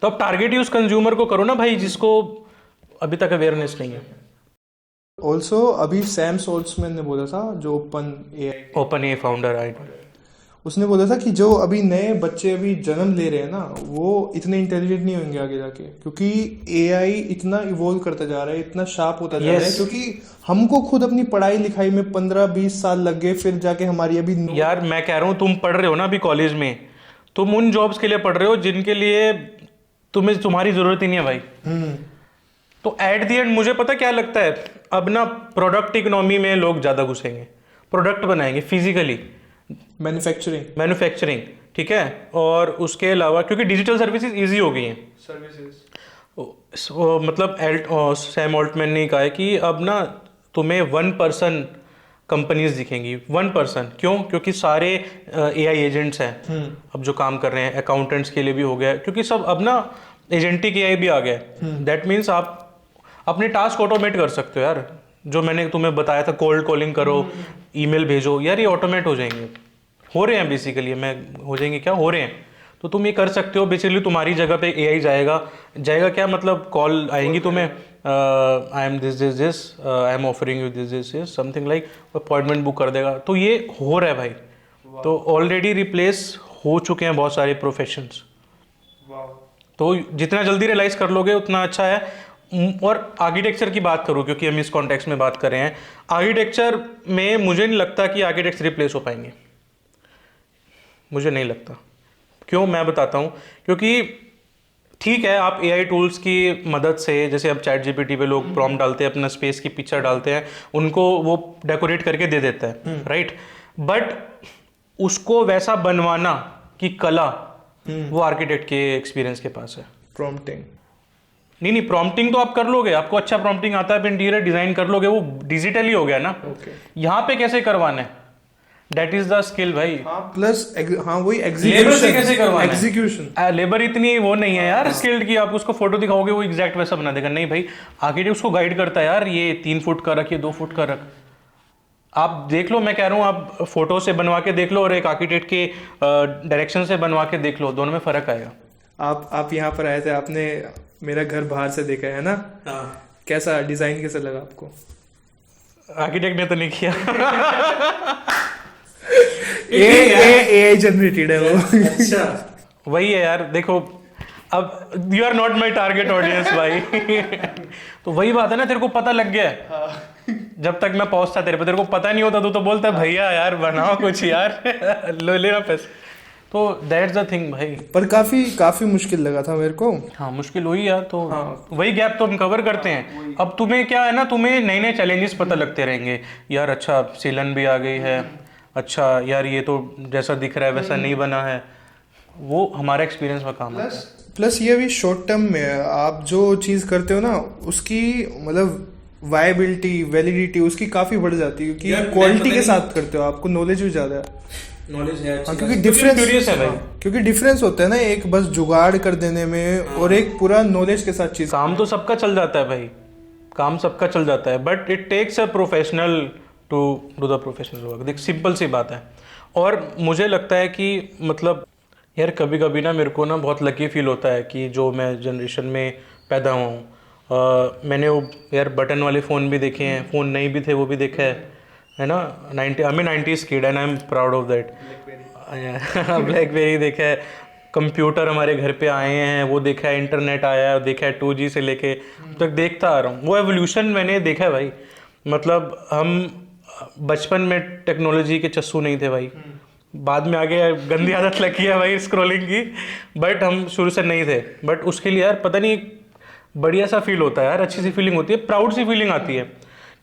तो आप टारगेट यूज कंज्यूमर को करो ना भाई, जिसको अभी तक अवेयरनेस नहीं है। ऑल्सो अभी सैम सोल्समैन ने बोला था, जो ओपन ए फाउंडर आई, उसने बोला था कि जो अभी नए बच्चे अभी जन्म ले रहे हैं ना, वो इतने इंटेलिजेंट नहीं होंगे आगे जाके, क्योंकि एआई इतना इवॉल्व करता जा रहा है, इतना शार्प होता जा रहा है। क्योंकि हमको खुद अपनी पढ़ाई लिखाई में 15-20 साल लग गए, फिर जाके हमारी अभी यार मैं कह रहा हूँ तुम पढ़ रहे हो ना अभी कॉलेज में, तुम उन जॉब्स के लिए पढ़ रहे हो जिनके लिए तुम्हारी जरूरत ही नहीं है भाई। तो एट द एंड मुझे पता क्या लगता है, अब ना प्रोडक्ट इकोनॉमी में लोग ज़्यादा घुसेंगे, प्रोडक्ट बनाएंगे फिजिकली, मैन्युफैक्चरिंग, ठीक है। और उसके अलावा क्योंकि डिजिटल सर्विसेज इजी हो गई हैं, मतलब सैम ऑल्टमैन ने कहा है कि अब ना तुम्हें 1% कंपनीज दिखेंगी, 1%। क्यों? क्योंकि सारे एआई एजेंट्स हैं अब जो काम कर रहे हैं, अकाउंटेंट्स के लिए भी हो गया, क्योंकि सब अब ना एजेंटिक एआई भी आ गया है। दैट मीन्स आप अपने टास्क ऑटोमेट कर सकते हो यार, जो मैंने तुम्हें बताया था, कोल्ड कॉलिंग करो, ईमेल भेजो, यार ये ऑटोमेट हो जाएंगे, हो रहे हैं बेसिकली, हो जाएंगे क्या, हो रहे हैं। तो तुम ये कर सकते हो, बेसिकली तुम्हारी जगह पे एआई जाएगा क्या, मतलब कॉल आएंगी तुम्हें, I am this I am offering you this something like, appointment book कर देगा। तो ये हो रहा है भाई, तो ऑलरेडी रिप्लेस हो चुके हैं बहुत सारे प्रोफेशंस। तो जितना जल्दी रियलाइज कर लोगे उतना अच्छा है। और आर्किटेक्चर की बात करूँ, क्योंकि हम इस कॉन्टेक्स्ट में बात कर रहे हैं, आर्किटेक्चर में मुझे नहीं लगता कि आर्किटेक्ट्स रिप्लेस हो पाएंगे, मुझे नहीं लगता। क्यों? मैं बताता हूँ। क्योंकि ठीक है, आप एआई टूल्स की मदद से, जैसे अब चैट जीपीटी पे लोग प्रॉम्प्ट डालते हैं, अपना स्पेस की पिक्चर डालते हैं, उनको वो डेकोरेट करके दे देता है, राइट। बट उसको वैसा बनवाना की कला वो आर्किटेक्ट के एक्सपीरियंस के पास है। प्रॉम्प्टिंग नहीं, प्रॉम्प्टिंग तो आप कर लोगे, आपको अच्छा प्रॉम्प्टिंग आता है, इंटीरियर डिजाइन कर लोगे, वो डिजिटली हो गया ना। यहाँ पे कैसे करवाना है, दैट इज द स्किल भाई। प्लस वही लेबर से कैसे करवाना है, एग्जीक्यूशन। लेबर इतनी वो नहीं है यार स्किल्ड की, आप उसको फोटो दिखाओगे वो एग्जैक्ट वैसा बना देगा, नहीं भाई, आर्किटेक्ट उसको गाइड करता है यार, ये 3 फुट का रख, ये 2 फुट का रख। आप देख लो, मैं कह रहा हूँ आप फोटो से बनवा के देख लो और एक आर्किटेक्ट के डायरेक्शन से बनवा के देख लो, दोनों में फर्क आएगा। आप यहाँ पर आए थे, आपने मेरा घर बाहर से देखा है ना, कैसा डिजाइन कैसा लगा आपको? आर्किटेक्ट ने तो नहीं किया एआई जनरेटेड है वो। अच्छा, वही है यार, देखो अब you are not my target audience भाई। तो वही बात है ना, तेरे को पता लग गया है। जब तक मैं पहुंचता तेरे पे, तेरे को पता नहीं होता, तू तो बोलता है भैया यार बनाओ कुछ यार, लो लेना पैसे। तो दैट्स द थिंग भाई। पर काफी मुश्किल लगा था मेरे को। हाँ मुश्किल हुई यार, तो वही गैप तो हम कवर करते हैं। अब तुम्हें क्या है ना, तुम्हें नए नए चैलेंजेस पता लगते रहेंगे यार। अच्छा सीलन भी आ गई है, अच्छा यार ये तो जैसा दिख रहा है वैसा नहीं बना है, वो हमारा एक्सपीरियंस में काम आता है। प्लस ये भी शॉर्ट टर्म में है, आप जो चीज करते हो ना उसकी मतलब वायबिलिटी वैलिडिटी उसकी काफी बढ़ जाती है, क्योंकि क्वालिटी के साथ करते हो, आपको नॉलेज भी ज्यादा है। नॉलेज है हाँ, क्योंकि डिफरेंस है भाई। क्योंकि डिफरेंस होता है ना, एक बस जुगाड़ कर देने में और एक पूरा नॉलेज के साथ चीज। काम तो सबका चल जाता है भाई, काम सबका चल जाता है, but it takes a professional to do the professional work. देख सिंपल सी बात है। और मुझे लगता है कि मतलब यार कभी कभी ना मेरे को ना बहुत लकी फील होता है कि जो मैं जनरेशन में पैदा हुआ हूँ। मैंने वो यार बटन वाले फ़ोन भी देखे हैं, फ़ोन नहीं भी थे वो भी देखा है ना। 90s kid and I am proud of that. Blackberry देखा है, कंप्यूटर हमारे घर पे आए हैं वो देखा है, इंटरनेट आया है देखा है, 2G से लेके अब तक देखता आ रहा हूँ। वो एवोल्यूशन मैंने देखा है भाई। मतलब हम बचपन में टेक्नोलॉजी के चस्सू नहीं थे भाई, बाद में आगे गंदी आदत लगी है भाई स्क्रॉलिंग की, बट हम शुरू से नहीं थे। बट उसके लिए यार पता नहीं बढ़िया सा फील होता है यार, अच्छी सी फीलिंग होती है, प्राउड सी फीलिंग आती है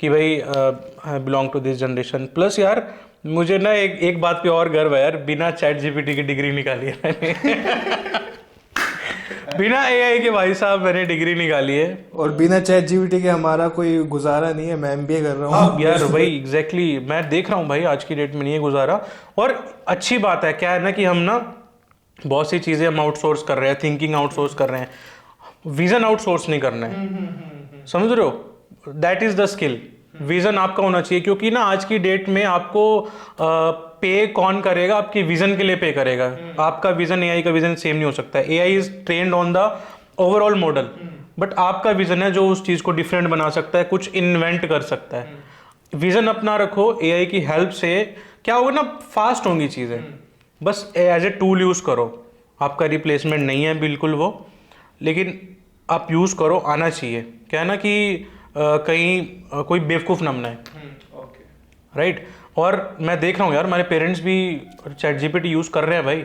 कि भाई I belong to this generation. Plus यार मुझे ना एक बात पे और गर्व है यार, बिना ChatGPT की डिग्री निकाली है मैंने। बिना AI के भाई साहब मैंने डिग्री निकाली है। और बिना ChatGPT के हमारा कोई गुजारा नहीं है। मैं MBA कर रहा हूँ। यार भाई एग्जैक्टली मैं देख रहा हूँ भाई आज की डेट में नहीं है गुजारा। और अच्छी बात है क्या है ना कि हम ना बहुत सी चीज़ें हम आउटसोर्स कर रहे हैं, थिंकिंग आउटसोर्स कर रहे हैं, विजन आउटसोर्स नहीं करना है। समझ रहे हो, that is the skill. Vision आपका होना चाहिए, क्योंकि ना आज की डेट में आपको पे कौन करेगा, आपके विजन के लिए पे करेगा। आपका विजन AI का विजन सेम नहीं हो सकता है। AI is trained on the overall model, but आपका विजन है जो उस चीज को डिफरेंट बना सकता है, कुछ इन्वेंट कर सकता है। विजन अपना रखो, AI की हेल्प से क्या होगा ना, फास्ट होंगी चीजें। बस एज ए टूल यूज करो, आपका रिप्लेसमेंट नहीं है बिल्कुल वो, लेकिन आप यूज करो, आना चाहिए। क्या है ना कि कहीं कोई बेवकूफ़ ना बनाए, राइट। और मैं देख रहा हूँ यार हमारे पेरेंट्स भी ChatGPT यूज़ कर रहे हैं भाई।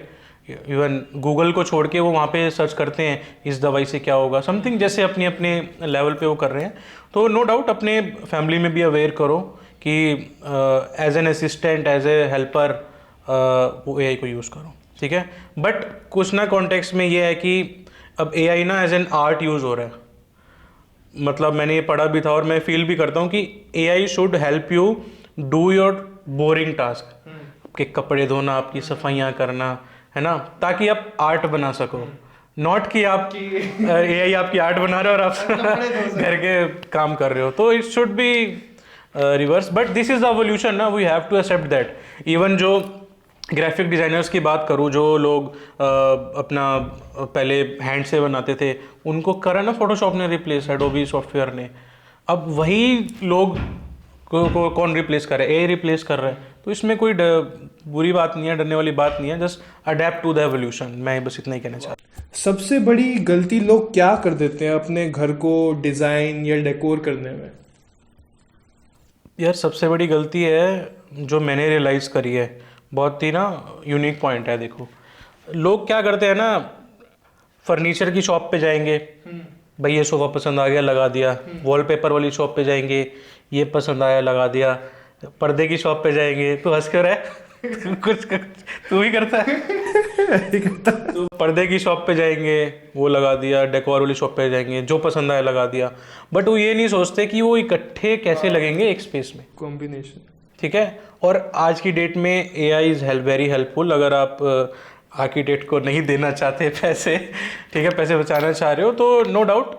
इवन गूगल को छोड़ के वो वहाँ पे सर्च करते हैं इस दवाई से क्या होगा, समथिंग जैसे अपने अपने लेवल पे वो कर रहे हैं। तो नो डाउट अपने फैमिली में भी अवेयर करो कि as an assistant, as a helper वो AI को यूज़ करो, ठीक है। बट कुछ ना कॉन्टेक्स्ट में ये है कि अब AI ना एज एन आर्ट यूज़ हो रहा है। मतलब मैंने ये पढ़ा भी था और मैं फील भी करता हूँ कि AI should help you do your boring task, आपके कपड़े धोना, आपकी सफाइयाँ करना, है ना, ताकि आप आर्ट बना सको। नॉट कि आप AI आपकी आर्ट बना रहे हो और आप घर के काम कर रहे हो। तो it should be reverse, but this is the evolution ना, we have to accept that. Even जो ग्राफिक डिज़ाइनर्स की बात करूँ, जो लोग अपना पहले हैंड से बनाते थे, उनको करा ना फोटोशॉप ने रिप्लेस, एडोबी सॉफ्टवेयर ने। अब वही लोग को कौन रिप्लेस कर रहा है, AI रिप्लेस कर रहा है। तो इसमें कोई बुरी बात नहीं है, डरने वाली बात नहीं है, just adapt to the evolution. मैं बस इतना ही कहना चाहता हूँ। सबसे बड़ी गलती लोग क्या कर देते हैं अपने घर को डिजाइन या डेकोर करने में? यार सबसे बड़ी गलती है जो मैंने रियलाइज़ करी है, बहुत ही ना यूनिक पॉइंट है। देखो लोग क्या करते हैं ना, फर्नीचर की शॉप पे जाएंगे, भाई ये सोफ़ा पसंद आ गया लगा दिया। वॉलपेपर वाली शॉप पे जाएंगे, ये पसंद आया लगा दिया। पर्दे की शॉप पे जाएंगे, तो हंस क्यों रहा है? कुछ तू ही करता है। तो पर्दे की शॉप पे जाएंगे, वो लगा दिया। डेकोर वाली शॉप पे जाएंगे, जो पसंद आया लगा दिया। बट वो ये नहीं सोचते कि वो इकट्ठे कैसे लगेंगे एक स्पेस में, कॉम्बिनेशन, ठीक है। और आज की डेट में AI इज़ वेरी हेल्पफुल। अगर आप आर्किटेक्ट को नहीं देना चाहते पैसे, ठीक है, पैसे बचाना चाह रहे हो, तो नो डाउट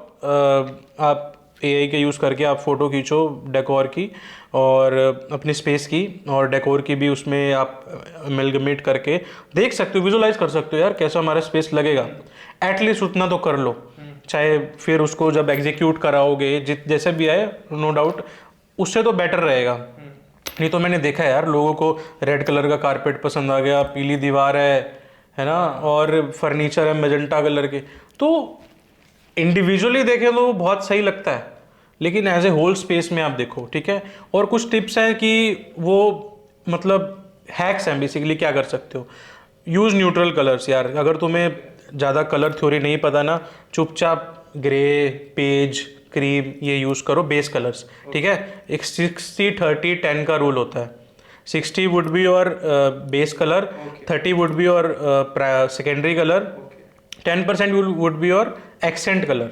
आप AI के यूज़ करके आप फ़ोटो खींचो डेकोर की और अपनी स्पेस की, और डेकोर की भी उसमें आप अमेलगमेट करके देख सकते हो, विजुलाइज कर सकते हो यार कैसा हमारा स्पेस लगेगा। एटलीस्ट उतना तो कर लो, चाहे फिर उसको जब एग्जीक्यूट कराओगे जैसे भी आए, नो डाउट उससे तो बेटर रहेगा। नहीं तो मैंने देखा है यार, लोगों को रेड कलर का कारपेट पसंद आ गया, पीली दीवार है ना, और फर्नीचर है मैजेंटा कलर के, तो इंडिविजुअली देखें तो बहुत सही लगता है, लेकिन एज ए होल स्पेस में आप देखो, ठीक है। और कुछ टिप्स हैं कि वो मतलब हैक्स हैं बेसिकली, क्या कर सकते हो। यूज़ न्यूट्रल कलर्स यार, अगर तुम्हें ज़्यादा कलर थ्योरी नहीं पता ना, चुपचाप ग्रे, पेज, क्रीम ये यूज़ करो बेस कलर्स, ठीक है। एक 60-30-10 का रूल होता है। 60 would be your base colour, 30 would be your secondary colour, 10% would be your accent colour.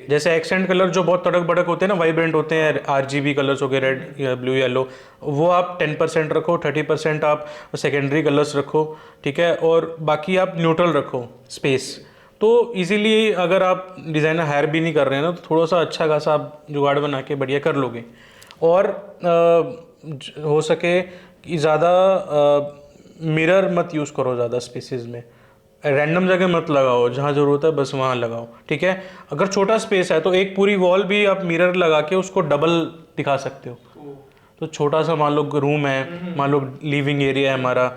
जैसे एक्सेंट कलर जो बहुत तड़क भड़क होते हैं ना, वाइब्रेंट होते हैं, RGB कलर्स हो गए, रेड, ब्लू, येलो, वो आप 10% रखो, 30% आप सेकेंडरी कलर्स रखो, ठीक है। और बाकी आप न्यूट्रल रखो स्पेस। तो इजीली अगर आप डिज़ाइनर हायर भी नहीं कर रहे हैं ना, तो थोड़ा सा अच्छा खासा आप जुगाड़ बना के बढ़िया कर लोगे। और हो सके कि ज़्यादा मिरर मत यूज़ करो ज़्यादा स्पेसेस में, रैंडम जगह मत लगाओ, जहाँ ज़रूरत है बस वहाँ लगाओ, ठीक है। अगर छोटा स्पेस है तो एक पूरी वॉल भी आप मिरर लगा के उसको डबल दिखा सकते हो। तो छोटा सा मान लो रूम है, मान लो लिविंग एरिया है हमारा,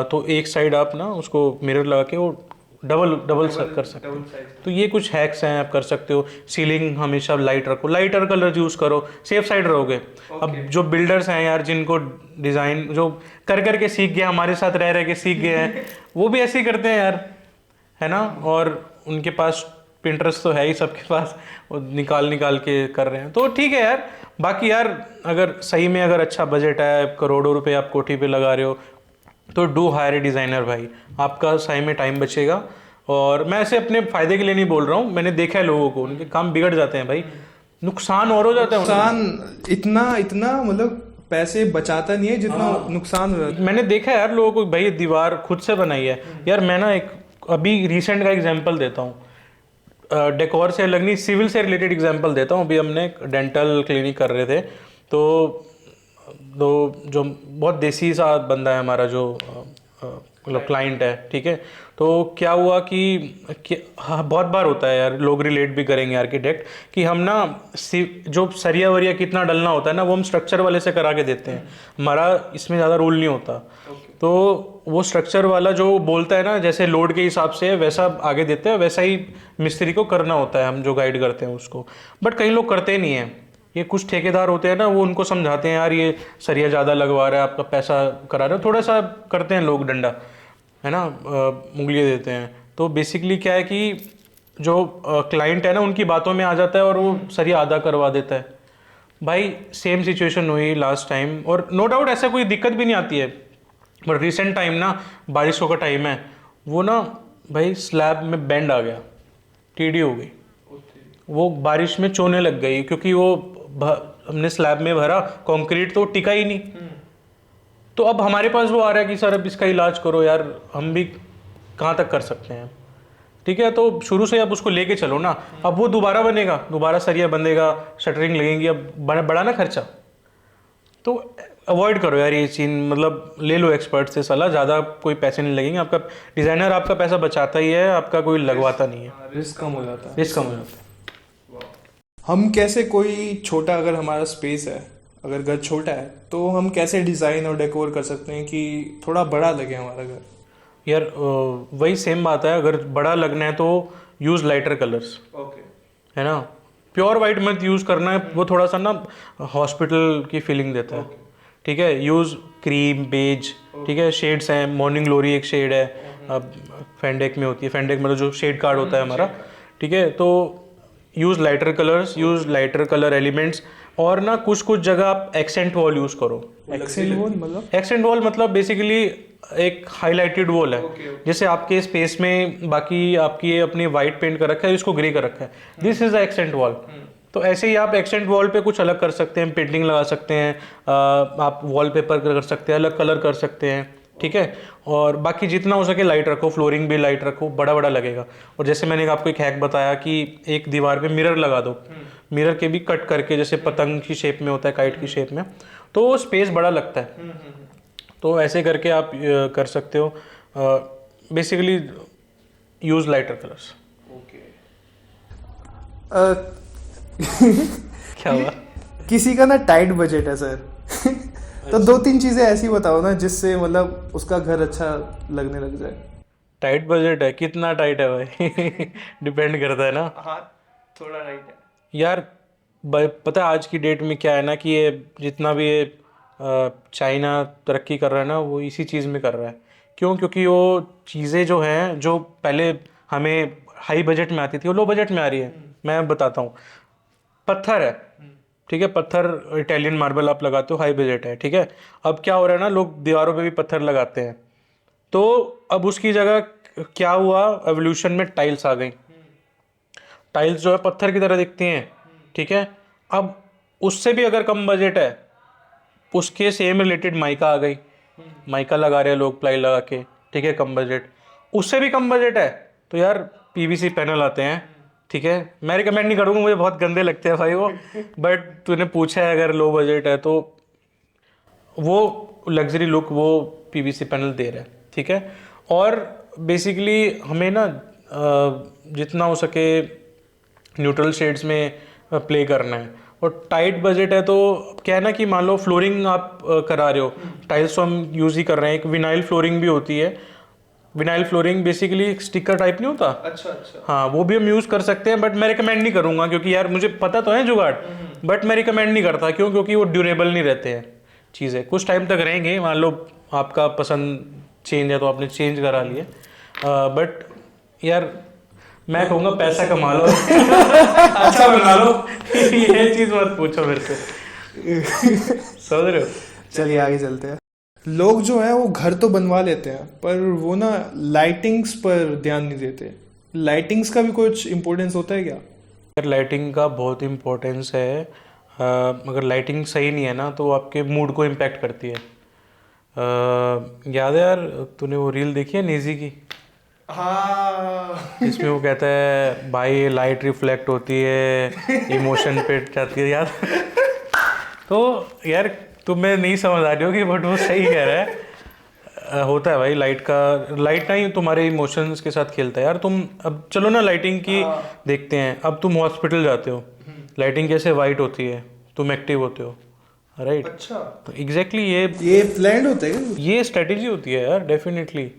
तो एक साइड आप ना उसको मिरर लगा के वो डबल कर सकते हो। तो ये कुछ हैक्स हैं, आप कर सकते हो। सीलिंग हमेशा लाइट रखो, लाइटर कलर यूज़ करो, सेफ साइड रहोगे। अब जो बिल्डर्स हैं यार, जिनको डिज़ाइन जो कर करके सीख गए, हमारे साथ रह रह के सीख गए हैं, वो भी ऐसे ही करते हैं यार, है ना। और उनके पास पिंटरेस्ट तो है ही सबके पास, वो निकाल के कर रहे हैं, तो ठीक है यार। बाकी यार अगर सही में अगर अच्छा बजट है, करोड़ों रुपए आप कोठी पे लगा रहे हो, तो डू हायर ए डिज़ाइनर भाई, आपका सही में टाइम बचेगा। और मैं ऐसे अपने फ़ायदे के लिए नहीं बोल रहा हूँ, मैंने देखा है लोगों को, उनके काम बिगड़ जाते हैं भाई, नुकसान और हो जाता है। नुकसान इतना मतलब पैसे बचाता नहीं है जितना नुकसान हो जाता है। मैंने देखा है यार लोगों को, भाई दीवार खुद से बनाई है यार। मैं ना एक अभी रिसेंट का एग्जांपल देता हूँ, डेकोर से अलग नहीं, सिविल से रिलेटेड एग्जांपल देता हूँ। अभी हमने एक डेंटल क्लिनिक कर रहे थे, तो जो बहुत देसी सा बंदा है हमारा, जो मतलब क्लाइंट है, ठीक है। तो क्या हुआ कि हाँ, बहुत बार होता है यार, लोग रिलेट भी करेंगे आर्किटेक्ट, कि हम ना जो सरिया वरिया कितना डलना होता है ना, वो हम स्ट्रक्चर वाले से करा के देते हैं। हमारा इसमें ज़्यादा रूल नहीं होता। तो वो स्ट्रक्चर वाला जो बोलता है ना, जैसे लोड के हिसाब से वैसा आगे देते हैं, वैसा ही मिस्त्री को करना होता है, हम जो गाइड करते हैं उसको। बट कई लोग करते नहीं हैं। ये कुछ ठेकेदार होते हैं ना, वो उनको समझाते हैं यार ये सरिया ज़्यादा लगवा रहा है, आपका पैसा करा रहे हो, थोड़ा सा करते हैं लोग डंडा, है ना, उंगलियाँ देते हैं। तो बेसिकली क्या है कि जो क्लाइंट है ना, उनकी बातों में आ जाता है और वो सरिया आधा करवा देता है। भाई सेम सिचुएशन हुई लास्ट टाइम, और नो डाउट ऐसा कोई दिक्कत भी नहीं आती है। बट रिसेंट टाइम ना, बारिशों का टाइम है, वो ना भाई स्लैब में बेंड आ गया, टीडी हो गई, वो बारिश में चोने लग गई, क्योंकि वो हमने स्लैब में भरा कंक्रीट, तो टिका ही नहीं। तो अब हमारे पास वो आ रहा है कि सर अब इसका इलाज करो यार, हम भी कहाँ तक कर सकते हैं, ठीक है। तो शुरू से अब उसको लेके चलो ना, अब वो दोबारा बनेगा, दोबारा सरिया बंधेगा, शटरिंग लगेंगी, अब बड़ा ना खर्चा। तो अवॉइड करो यार ये चीज़, मतलब ले लो एक्सपर्ट से सलाह, ज़्यादा कोई पैसे नहीं लगेंगे, आपका डिज़ाइनर आपका पैसा बचाता ही है, आपका कोई लगवाता नहीं है, रिस्क कम हो जाता है। रिस्क कम हो जाता है। हम कैसे कोई छोटा, अगर हमारा स्पेस है, अगर घर छोटा है, तो हम कैसे डिज़ाइन और डेकोर कर सकते हैं कि थोड़ा बड़ा लगे हमारा घर? यार वही सेम बात है, अगर बड़ा लगना है तो यूज़ लाइटर कलर्स, है ना। प्योर वाइट मत यूज़ करना है, वो थोड़ा सा ना हॉस्पिटल की फीलिंग देता है, ठीक है। यूज़ क्रीम, बेज, ठीक है। शेड्स हैं, मॉर्निंग ग्लोरी एक शेड है, अब फेंडेक में होती है, फेंडेक मतलब जो शेड कार्ड होता है हमारा, ठीक है। तो use lighter colours, use lighter colour elements. और ना कुछ जगह आप एक्सेंट वॉल यूज़ करो। एक्सेंट वॉल मतलब बेसिकली एक हाईलाइटेड वॉल है, जैसे आपके स्पेस में बाकी आपकी अपनी वाइट पेंट कर रखा है, इसको ग्रे कर रखा है, this is the accent wall. तो ऐसे ही आप एक्सेंट वॉल पे कुछ अलग कर सकते हैं, पेंटिंग लगा सकते हैं, आप वॉलपेपर कर सकते हैं, अलग कलर कर सकते हैं, ठीक है। और बाकी जितना हो सके लाइट रखो, फ्लोरिंग भी लाइट रखो, बड़ा लगेगा। और जैसे मैंने आपको एक हैक बताया कि एक दीवार पे मिरर लगा दो, मिरर के भी कट करके, जैसे पतंग की शेप में होता है, काइट की शेप में, तो वो स्पेस बड़ा लगता है। तो ऐसे करके आप कर सकते हो। Basically use lighter colours. क्या हुआ? किसी का ना टाइट बजट है सर तो 2-3 चीजें ऐसी बताओ ना जिससे मतलब उसका घर अच्छा लगने लग जाए। टाइट बजट है, कितना टाइट है भाई? डिपेंड करता है ना हाँ, थोड़ा राइट है। यार। पता है आज की डेट में क्या है ना कि ये जितना भी ये चाइना तरक्की कर रहा है ना, वो इसी चीज़ में कर रहा है। क्यों? क्योंकि वो चीज़ें जो हैं, जो पहले हमें हाई बजट में आती थी, वो लो बजट में आ रही है। मैं बताता हूँ। पत्थर है, ठीक है, पत्थर इटालियन मार्बल आप लगाते हो, हाई बजट है, ठीक है। अब क्या हो रहा है ना, लोग दीवारों पे भी पत्थर लगाते हैं। तो अब उसकी जगह क्या हुआ, एवोल्यूशन में टाइल्स आ गई। टाइल्स जो है पत्थर की तरह दिखती हैं, ठीक है। अब उससे भी अगर कम बजट है, उसके सेम रिलेटेड माइका आ गई। माइका लगा रहे हैं लोग, प्लाई लगा के, ठीक है, कम बजट। उससे भी कम बजट है तो यार पीवीसी पैनल आते हैं, ठीक है। मैं रिकमेंड नहीं करूँगा, मुझे बहुत गंदे लगते हैं भाई वो। बट तूने पूछा है अगर लो बजट है तो वो लग्जरी लुक वो पीवीसी पैनल दे रहा है, ठीक है। और बेसिकली हमें ना जितना हो सके न्यूट्रल शेड्स में प्ले करना है। और टाइट बजट है तो क्या है ना कि मान लो फ्लोरिंग आप करा रहे हो, टाइल्स तो हम यूज़ ही कर रहे हैं, एक विनाइल फ्लोरिंग भी होती है। Vinyl flooring basically sticker type नहीं होता? अच्छा अच्छा। हाँ, वो भी हम यूज़ कर सकते हैं, बट मैं रिकमेंड नहीं करूँगा क्योंकि यार मुझे पता तो है जुगाड़, बट मैं रिकमेंड नहीं करता। क्यों? क्योंकि वो ड्यूरेबल नहीं रहते हैं चीज़ें, कुछ टाइम तक रहेंगे। मान लो आपका पसंद चेंज है तो आपने चेंज करा लिए, बट यार मैं कहूँगा पैसा कमा लो अच्छा बना लो ये चीज़ मत पूछो मेरे से, समझ रहे हो? चलिए आगे चलते हैं। लोग जो है वो घर तो बनवा लेते हैं, पर वो ना लाइटिंग्स पर ध्यान नहीं देते। लाइटिंग्स का भी कुछ इम्पोर्टेंस होता है क्या? यार लाइटिंग का बहुत इम्पोर्टेंस है। अगर लाइटिंग सही नहीं है ना तो वो आपके मूड को इम्पैक्ट करती है। याद है यार, तूने वो रील देखी है नेजी की, हाँ। जिसमें वो कहता है भाई लाइट रिफ्लेक्ट होती है, इमोशन पे जाती है, याद? तो यार तुम्हें नहीं समझ आ रही होगी, बट वो सही कह रहा है। होता है भाई, लाइट ना ही तुम्हारे इमोशंस के साथ खेलता है यार। तुम अब चलो ना लाइटिंग की देखते हैं। अब तुम हॉस्पिटल जाते हो, लाइटिंग कैसे वाइट होती है, तुम एक्टिव होते हो, राइट? अच्छा, तो एग्जैक्टली ये प्लान्ड होता है क्या? ये स्ट्रेटेजी होती है यार, डेफिनेटली।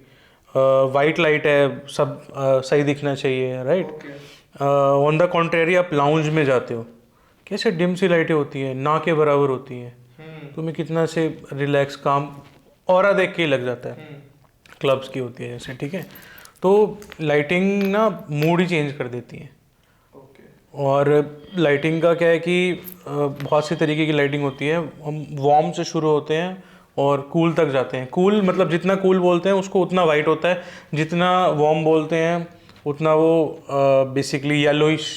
वाइट लाइट है, सब सही दिखना चाहिए, राइट। ऑन द कॉन्ट्रेरी आप लाउंज में जाते हो, कैसे डिम सी लाइटें होती हैं, ना के बराबर होती हैं, तुम्हें कितना से रिलैक्स काम ऑरा देख के ही लग जाता है। क्लब्स की होती है जैसे, ठीक है। तो लाइटिंग ना मूड ही चेंज कर देती है। और लाइटिंग का क्या है कि बहुत सी तरीके की लाइटिंग होती है। हम वार्म से शुरू होते हैं और कूल तक जाते हैं। कूल मतलब जितना कूल बोलते हैं उसको उतना वाइट होता है, जितना वार्म बोलते हैं उतना वो बेसिकली येलोइश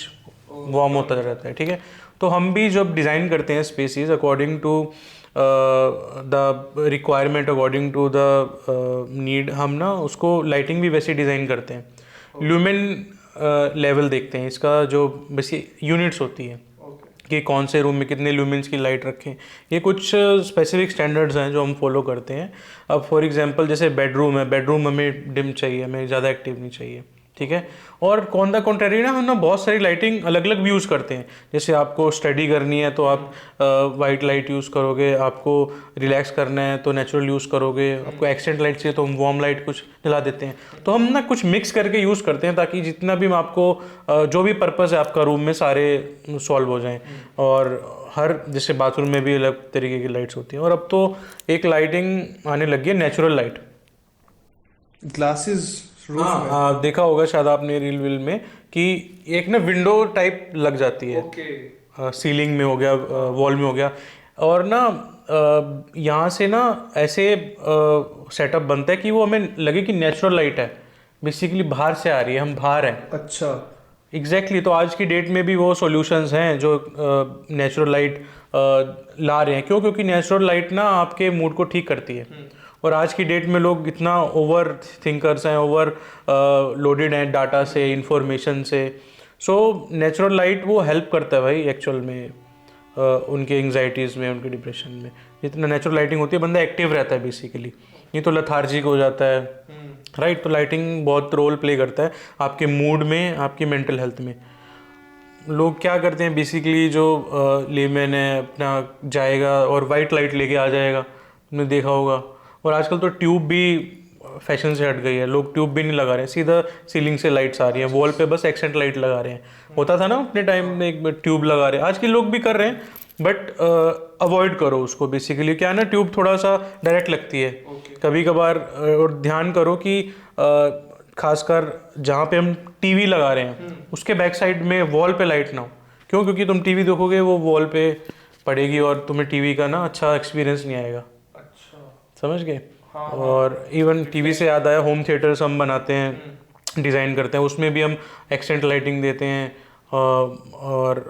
वार्म होता रहता है, ठीक है। तो हम भी जब डिज़ाइन करते हैं spaces according to the requirement, according to the need, हम ना उसको लाइटिंग भी वैसे डिज़ाइन करते हैं। ल्यूमेन लेवल देखते हैं इसका, जो बेसिक यूनिट्स होती है कि कौन से रूम में कितने ल्यूमेंस की लाइट रखें। ये कुछ स्पेसिफिक स्टैंडर्ड्स हैं जो हम फॉलो करते हैं। अब फॉर एग्जांपल जैसे बेडरूम है, बेडरूम हमें डिम चाहिए, हमें ज़्यादा एक्टिव नहीं चाहिए, ठीक है। और कौन द कॉन्ट्रेरी ना, हम ना बहुत सारी लाइटिंग अलग अलग भी यूज़ करते हैं। जैसे आपको स्टडी करनी है तो आप वाइट लाइट यूज़ करोगे, आपको रिलैक्स करना है तो नेचुरल यूज़ करोगे, आपको एक्सेंट लाइट चाहिए तो हम वार्म लाइट कुछ जला देते हैं। तो हम ना कुछ मिक्स करके यूज़ करते हैं ताकि जितना भी आपको जो भी पर्पज़ है आपका रूम में सारे सॉल्व हो जाएं। और हर जैसे बाथरूम में भी अलग तरीके की लाइट्स होती हैं। और अब तो एक लाइटिंग आने लगी है, नेचुरल लाइट। ग्लासेस रूफ में। हाँ, देखा होगा शायद आपने रील वील में कि एक ना विंडो टाइप लग जाती है। सीलिंग में हो गया, वॉल में हो गया। और ना यहाँ से ना ऐसे सेटअप बनता है कि वो हमें लगे कि नेचुरल लाइट है, बेसिकली बाहर से आ रही है, हम बाहर हैं। अच्छा। एग्जैक्टली तो आज की डेट में भी वो सॉल्यूशंस हैं जो नेचुरल लाइट ला रहे हैं। क्यों? क्योंकि नेचुरल लाइट ना आपके मूड को ठीक करती है। और आज की डेट में लोग इतना ओवर थिंकर्स हैं, ओवर लोडेड हैं डाटा से, इंफॉर्मेशन से। सो नेचुरल लाइट वो हेल्प करता है भाई एक्चुअल में उनके एंग्जाइटीज़ में, उनके डिप्रेशन में। जितना नेचुरल लाइटिंग होती है बंदा एक्टिव रहता है बेसिकली, नहीं तो लथार्जिक हो जाता है, राइट। तो लाइटिंग बहुत रोल प्ले करता है आपके मूड में, आपकी मेंटल हेल्थ में। लोग क्या करते हैं बेसिकली, जो लेमैन है अपना जाएगा और वाइट लाइट लेके आ जाएगा, तुमने देखा होगा। और आजकल तो ट्यूब भी फैशन से हट गई है, लोग ट्यूब भी नहीं लगा रहे हैं, सीधा सीलिंग से लाइट्स आ रही हैं, वॉल पे बस एक्सेंट लाइट लगा रहे हैं। होता था ना अपने टाइम में एक ट्यूब लगा रहे हैं, आज के लोग भी कर रहे हैं, बट अवॉइड करो उसको। बेसिकली क्या है ना, ट्यूब थोड़ा सा डायरेक्ट लगती है कभी कभार, और ध्यान करो कि खासकर जहाँ पे हम टीवी लगा रहे हैं उसके बैक साइड में वॉल पे लाइट ना हो। क्यों? क्योंकि तुम टीवी देखोगे वो वॉल पे पड़ेगी और तुम्हें टीवी का ना अच्छा एक्सपीरियंस नहीं आएगा। अच्छा, समझ गए? और इवन टीवी से याद आया, होम थिएटर्स हम बनाते हैं, डिज़ाइन करते हैं, उसमें भी हम एक्सेंट लाइटिंग देते हैं और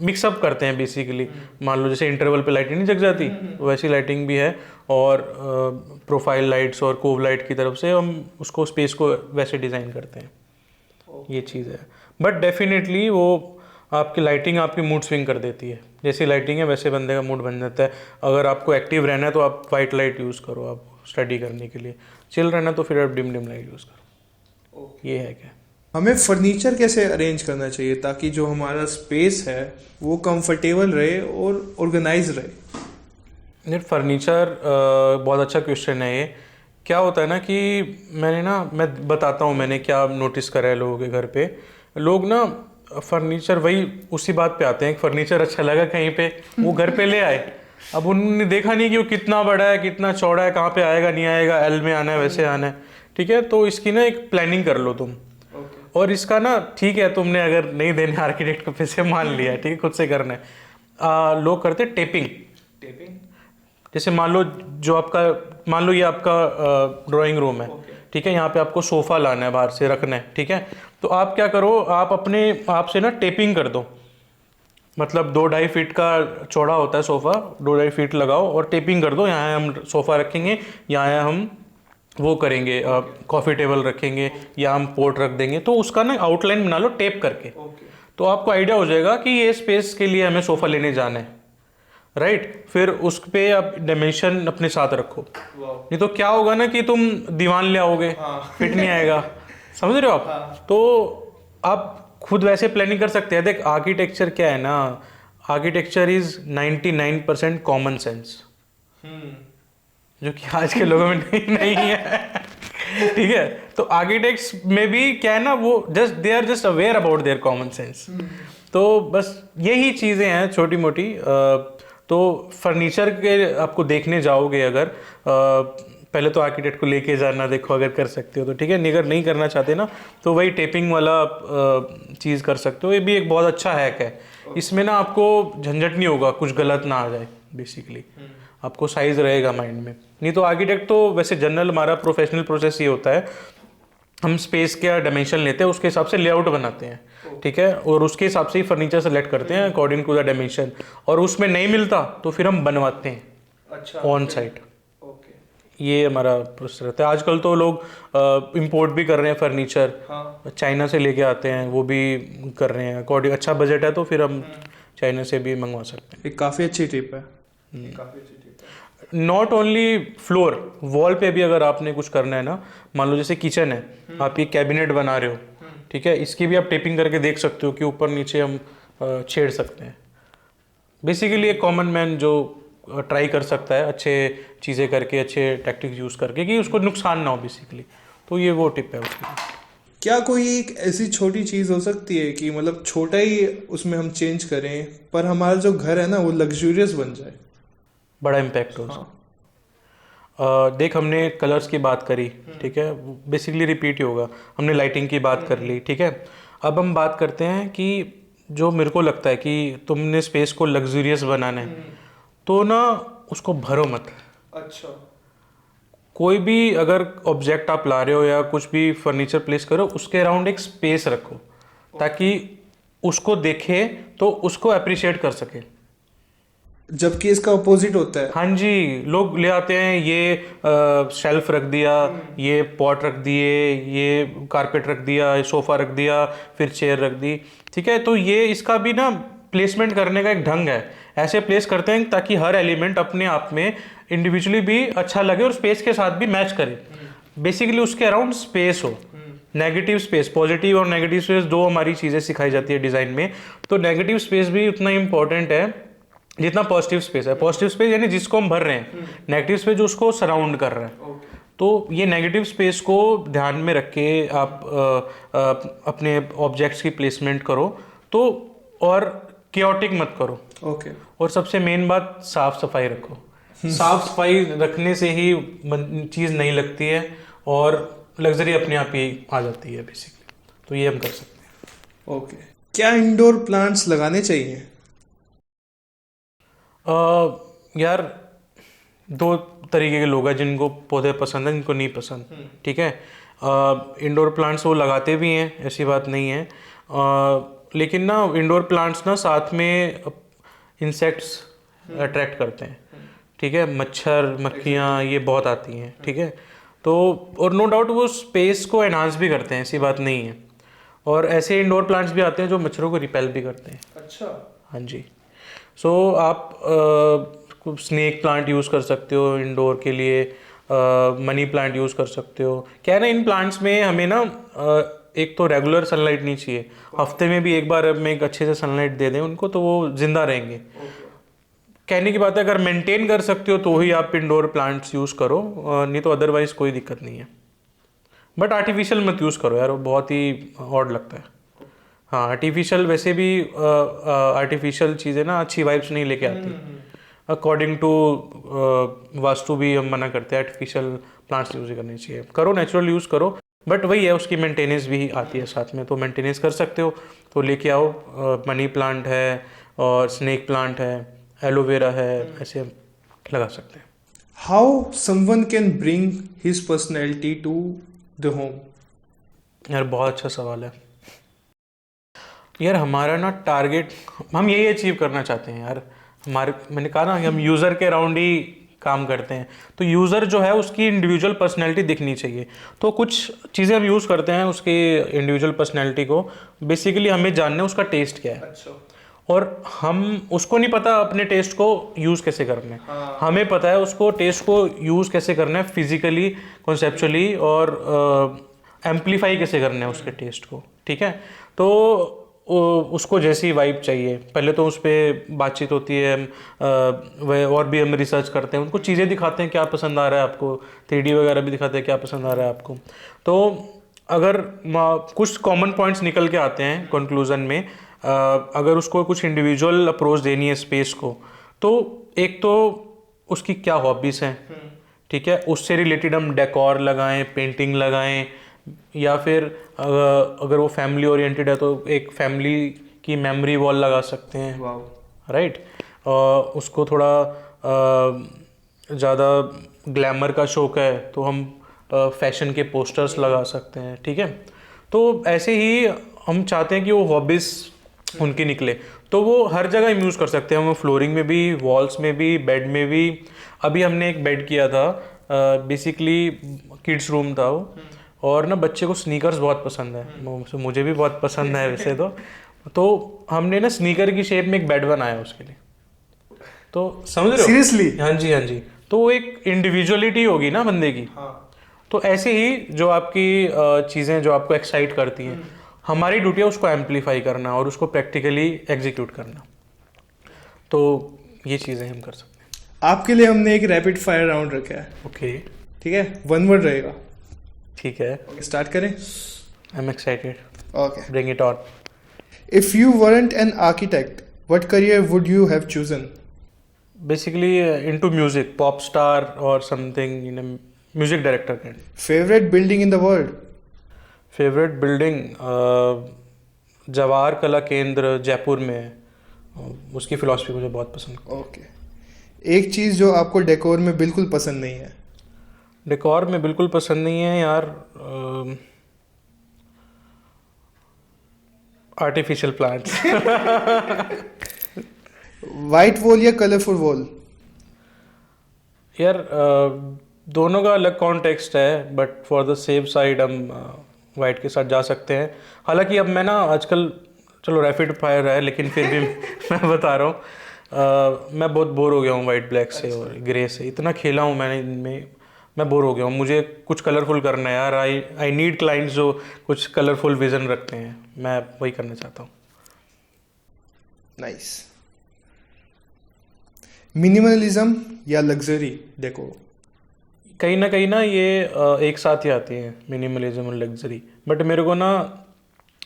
मिक्सअप करते हैं बेसिकली। मान लो जैसे इंटरवल पे लाइटिंग नहीं जग जाती, वैसी लाइटिंग भी है, और प्रोफाइल लाइट्स और कोव लाइट की तरफ से हम उसको स्पेस को वैसे डिज़ाइन करते हैं। ये चीज़ है, बट डेफिनेटली वो आपकी लाइटिंग आपकी मूड स्विंग कर देती है। जैसी लाइटिंग है वैसे बंदे का मूड बन जाता है। अगर आपको एक्टिव रहना है तो आप वाइट लाइट यूज़ करो, आप स्टडी करने के लिए। चिल रहना तो फिर आप डिम लाइट यूज़ करो। ये है क्या। हमें फर्नीचर कैसे अरेंज करना चाहिए ताकि जो हमारा स्पेस है वो कंफर्टेबल रहे और ऑर्गेनाइज रहे? फर्नीचर बहुत अच्छा क्वेश्चन है ये। क्या होता है ना कि मैं बताता हूँ मैंने क्या नोटिस करा है लोगों के घर पे। लोग ना फर्नीचर, वही उसी बात पे आते हैं, फर्नीचर अच्छा लगा कहीं पे, वो घर पे ले आए। अब उन्होंने देखा नहीं कि वो कितना बड़ा है, कितना चौड़ा है, कहाँ पे आएगा नहीं आएगा, एल में आना है, वैसे आना है। ठीक है, तो इसकी ना एक प्लानिंग कर लो तुम। और इसका ना ठीक है, तुमने अगर नहीं देने आर्किटेक्ट को पैसे, मान लिया, ठीक है, खुद से करना है। लोग करते टेपिंग। जैसे मान लो ये आपका ड्राइंग रूम है, ठीक है, यहाँ पे आपको सोफा लाना है, बाहर से रखना है, ठीक है। तो आप क्या करो, आप अपने आप से ना टेपिंग कर दो। मतलब 2-2.5 फीट का चौड़ा होता है सोफा, 2-2.5 फीट लगाओ और टेपिंग कर दो। यहाँ हम सोफा रखेंगे, यहाँ हम वो करेंगे, कॉफ़ी टेबल रखेंगे, या हम पोर्ट रख देंगे। तो उसका ना आउटलाइन बना लो टेप करके। तो आपको आइडिया हो जाएगा कि ये स्पेस के लिए हमें सोफा लेने जाना है, राइट। फिर उस पे आप डायमेंशन अपने साथ रखो। नहीं तो क्या होगा ना कि तुम दीवान ले आओगे, फिट नहीं आएगा। समझ रहे हो आप? तो आप खुद वैसे प्लानिंग कर सकते हैं। देख, आर्किटेक्चर क्या है ना, आर्किटेक्चर इज 99% कॉमन सेंस, जो कि आज के लोगों में नहीं है। ठीक है, तो आर्किटेक्ट्स में भी क्या है ना, वो they are just aware about their common sense. तो बस यही चीज़ें हैं छोटी मोटी। तो फर्नीचर के आपको देखने जाओगे अगर, पहले तो आर्किटेक्ट को लेके जाना, देखो अगर कर सकते हो तो ठीक है, अगर नहीं करना चाहते ना तो वही टेपिंग वाला चीज़ कर सकते हो। ये भी एक बहुत अच्छा हैक है। इसमें ना आपको झंझट नहीं होगा, कुछ गलत ना आ जाए। बेसिकली आपको साइज रहेगा माइंड में। नहीं तो आर्किटेक्ट तो वैसे जनरल हमारा प्रोफेशनल प्रोसेस ये होता है, हम स्पेस का डायमेंशन लेते हैं, उसके हिसाब से लेआउट बनाते हैं, ठीक है, और उसके हिसाब से ही फर्नीचर सेलेक्ट करते हैं अकॉर्डिंग टू द डायमेंशन। और उसमें नहीं मिलता तो फिर हम बनवाते हैं, अच्छा, ऑन साइट। ये हमारा प्रोसेस रहता है। आजकल तो लोग इंपोर्ट भी कर रहे हैं फर्नीचर, चाइना से लेके आते हैं, वो भी कर रहे हैं अकॉर्डिंग। अच्छा बजट है तो फिर हम चाइना से भी मंगवा सकते हैं। एक काफ़ी अच्छी टिप है। नॉट ओनली फ्लोर, वॉल पे भी अगर आपने कुछ करना है ना, मान लो जैसे किचन है, आप ये कैबिनेट बना रहे हो, ठीक है, इसकी भी आप टेपिंग करके देख सकते हो कि ऊपर नीचे हम छेड़ सकते हैं। बेसिकली एक कॉमन मैन जो ट्राई कर सकता है अच्छे चीज़ें करके, अच्छे टैक्टिक्स यूज़ करके, कि उसको नुकसान ना हो बेसिकली। तो ये वो टिप है उसकी। क्या कोई एक ऐसी छोटी चीज़ हो सकती है कि मतलब छोटा ही उसमें हम चेंज करें पर हमारा जो घर है ना वो लग्जूरियस बन जाए, बड़ा इम्पैक्ट हो उसका? देख, हमने कलर्स की बात करी, ठीक है, बेसिकली रिपीट ही होगा। हमने लाइटिंग की बात कर ली, ठीक है। अब हम बात करते हैं कि जो मेरे को लगता है कि तुमने स्पेस को लग्जूरियस बनाना है, तो ना उसको भरो मत। अच्छा, कोई भी अगर ऑब्जेक्ट आप ला रहे हो या कुछ भी फर्नीचर प्लेस करो, उसके अराउंड एक स्पेस रखो ताकि उसको देखे तो उसको अप्रिशिएट कर सके। जबकि इसका अपोजिट होता है। हाँ जी, लोग ले आते हैं, ये शेल्फ रख दिया, ये पॉट रख दिए, ये कारपेट रख दिया, ये सोफ़ा रख दिया, फिर चेयर रख दी, ठीक है। तो ये इसका भी ना प्लेसमेंट करने का एक ढंग है। ऐसे प्लेस करते हैं ताकि हर एलिमेंट अपने आप में इंडिविजुअली भी अच्छा लगे और स्पेस के साथ भी मैच करे। बेसिकली उसके अराउंड स्पेस हो, नेगेटिव स्पेस, पॉजिटिव और नेगेटिव स्पेस, दो हमारी चीज़ें सिखाई जाती है डिज़ाइन में। तो नेगेटिव स्पेस भी उतना इंपॉर्टेंट है जितना पॉजिटिव स्पेस है। पॉजिटिव स्पेस यानी जिसको हम भर रहे हैं, नेगेटिव स्पेस जो उसको सराउंड कर रहा है। तो ये नेगेटिव स्पेस को ध्यान में रख के आप अपने ऑब्जेक्ट्स की प्लेसमेंट करो तो, और केओटिक मत करो। ओके। और सबसे मेन बात, साफ सफाई रखो। साफ सफाई रखने से ही चीज़ नहीं लगती है और लग्जरी अपने आप ही आ जाती है बेसिकली। तो ये हम कर सकते हैं। ओके। क्या इंडोर प्लांट्स लगाने चाहिए? यार, दो तरीके के लोग हैं, जिनको पौधे पसंद हैं, जिनको नहीं पसंद। ठीक है, इंडोर प्लांट्स वो लगाते भी हैं, ऐसी बात नहीं है। लेकिन ना इंडोर प्लांट्स ना साथ में इंसेक्ट्स अट्रैक्ट करते हैं। ठीक है, मच्छर मक्खियाँ ये बहुत आती हैं। ठीक है, तो और नो डाउट वो स्पेस को एनहांस भी करते हैं, ऐसी बात नहीं है। और ऐसे इंडोर प्लांट्स भी आते हैं जो मच्छरों को रिपेल भी करते हैं। अच्छा। हाँ जी। सो आप स्नेक प्लांट यूज़ कर सकते हो इंडोर के लिए, मनी प्लांट यूज़ कर सकते हो। क्या है ना, इन प्लांट्स में हमें ना एक तो रेगुलर सनलाइट नहीं चाहिए, हफ्ते में भी एक बार हमें एक अच्छे से सनलाइट दे दें उनको तो वो जिंदा रहेंगे। कहने की बात है, अगर मेंटेन कर सकते हो तो ही आप इंडोर प्लांट्स यूज़ करो, नहीं तो अदरवाइज कोई दिक्कत नहीं है। बट आर्टिफिशियल मत यूज़ करो यार, वो बहुत ही ऑड लगता है। हाँ, आर्टिफिशियल वैसे भी आर्टिफिशियल चीज़ें ना अच्छी वाइब्स नहीं लेके आती। अकॉर्डिंग टू वास्तु भी हम मना करते हैं आर्टिफिशियल प्लांट्स यूज़ करनी चाहिए। करो, नेचुरल यूज़ करो, बट वही है, उसकी मेंटेनेंस भी आती है साथ में, तो मेंटेनेंस कर सकते हो तो लेके आओ। मनी प्लांट है और स्नेक प्लांट है, एलोवेरा है, ऐसे हम लगा सकते हैं। How someone can bring his personality to the home? यार बहुत अच्छा सवाल है यार। हमारा ना टारगेट, हम यही अचीव करना चाहते हैं यार। मैंने कहा ना कि हम यूज़र के अराउंड ही काम करते हैं, तो यूज़र जो है उसकी इंडिविजुअल पर्सनैलिटी दिखनी चाहिए। तो कुछ चीज़ें हम यूज़ करते हैं उसके इंडिविजुअल पर्सनैलिटी को। बेसिकली हमें जानना है उसका टेस्ट क्या है। अच्छा। और हम उसको नहीं पता अपने टेस्ट को यूज़ कैसे करना है। हाँ। हमें पता है उसको टेस्ट को यूज़ कैसे करना है, फिजिकली, कॉन्सेप्चुअली, और एम्पलीफाई कैसे करना है उसके टेस्ट को। ठीक है, तो उसको जैसी वाइब चाहिए, पहले तो उस पर बातचीत होती है। वह और भी हम रिसर्च करते हैं, उनको चीज़ें दिखाते हैं क्या पसंद आ रहा है आपको, 3D वगैरह भी दिखाते हैं क्या पसंद आ रहा है आपको। तो अगर कुछ कॉमन पॉइंट्स निकल के आते हैं कंक्लूजन में, अगर उसको कुछ इंडिविजुअल अप्रोच देनी है स्पेस को, तो एक तो उसकी क्या हॉबीज़ हैं। ठीक है, उससे रिलेटेड हम डेकोर लगाएं, पेंटिंग लगाएं, या फिर अगर वो फैमिली ओरिएंटेड है तो एक फैमिली की मेमोरी वॉल लगा सकते हैं। वाओ। राइट। उसको थोड़ा ज़्यादा ग्लैमर का शौक है तो हम फैशन के पोस्टर्स लगा सकते हैं। ठीक है, तो ऐसे ही हम चाहते हैं कि वो हॉबीज़ उनकी निकले, तो वो हर जगह यूज़ कर सकते हैं। हम फ्लोरिंग में भी, वॉल्स में भी, बेड में भी। अभी हमने एक बेड किया था, बेसिकली किड्स रूम था वो, और ना बच्चे को स्नीकर्स बहुत पसंद है, मुझे भी बहुत पसंद है वैसे तो हमने ना स्नीकर की शेप में एक बेड बनाया उसके लिए। तो समझ रहे हो? सीरियसली? हाँ जी, हाँ जी। तो वो एक इंडिविजुअलिटी होगी ना बंदे की। हाँ। तो ऐसे ही जो आपकी चीज़ें जो आपको एक्साइट करती हैं, हमारी ड्यूटी है उसको एम्पलीफाई करना और उसको प्रैक्टिकली एग्जीक्यूट करना। तो ये चीज़ें हम कर सकते हैं। आपके लिए हमने एक रैपिड फायर राउंड रखा है। ओके, ठीक है, 1 वर्ड रहेगा। ठीक है, स्टार्ट करें? I am excited, okay. Bring it on. If you weren't an architect, what career would you have chosen? Basically into music, pop star or something in a music director kind. Favorite building in the world? Favorite building Jawahar कला केंद्र जयपुर में है, उसकी philosophy मुझे बहुत पसंद है। Okay. एक चीज़ जो आपको डेकोर में बिल्कुल पसंद नहीं है? डेकोर में बिल्कुल पसंद नहीं है यार, आर्टिफिशियल प्लांट्स। वाइट वॉल या कलरफुल वॉल? यार दोनों का अलग कॉन्टेक्स्ट है, but for the safe side हम वाइट के साथ जा सकते हैं। हालांकि अब मैं ना आजकल, चलो रैपिड फायर है लेकिन फिर भी मैं बता रहा हूँ, मैं बहुत बोर हो गया हूँ वाइट ब्लैक से और ग्रे से। इतना खेला हूँ मैंने इनमें, मैं बोर हो गया हूँ। मुझे कुछ कलरफुल करना है यार। आई नीड क्लाइंट्स जो कुछ कलरफुल विजन रखते हैं, मैं वही करना चाहता हूँ। नाइस। मिनिमलिज्म या लग्जरी डेकोर? कहीं ना ये एक साथ ही आती हैं, मिनिमलिज्म और लग्जरी। बट मेरे को ना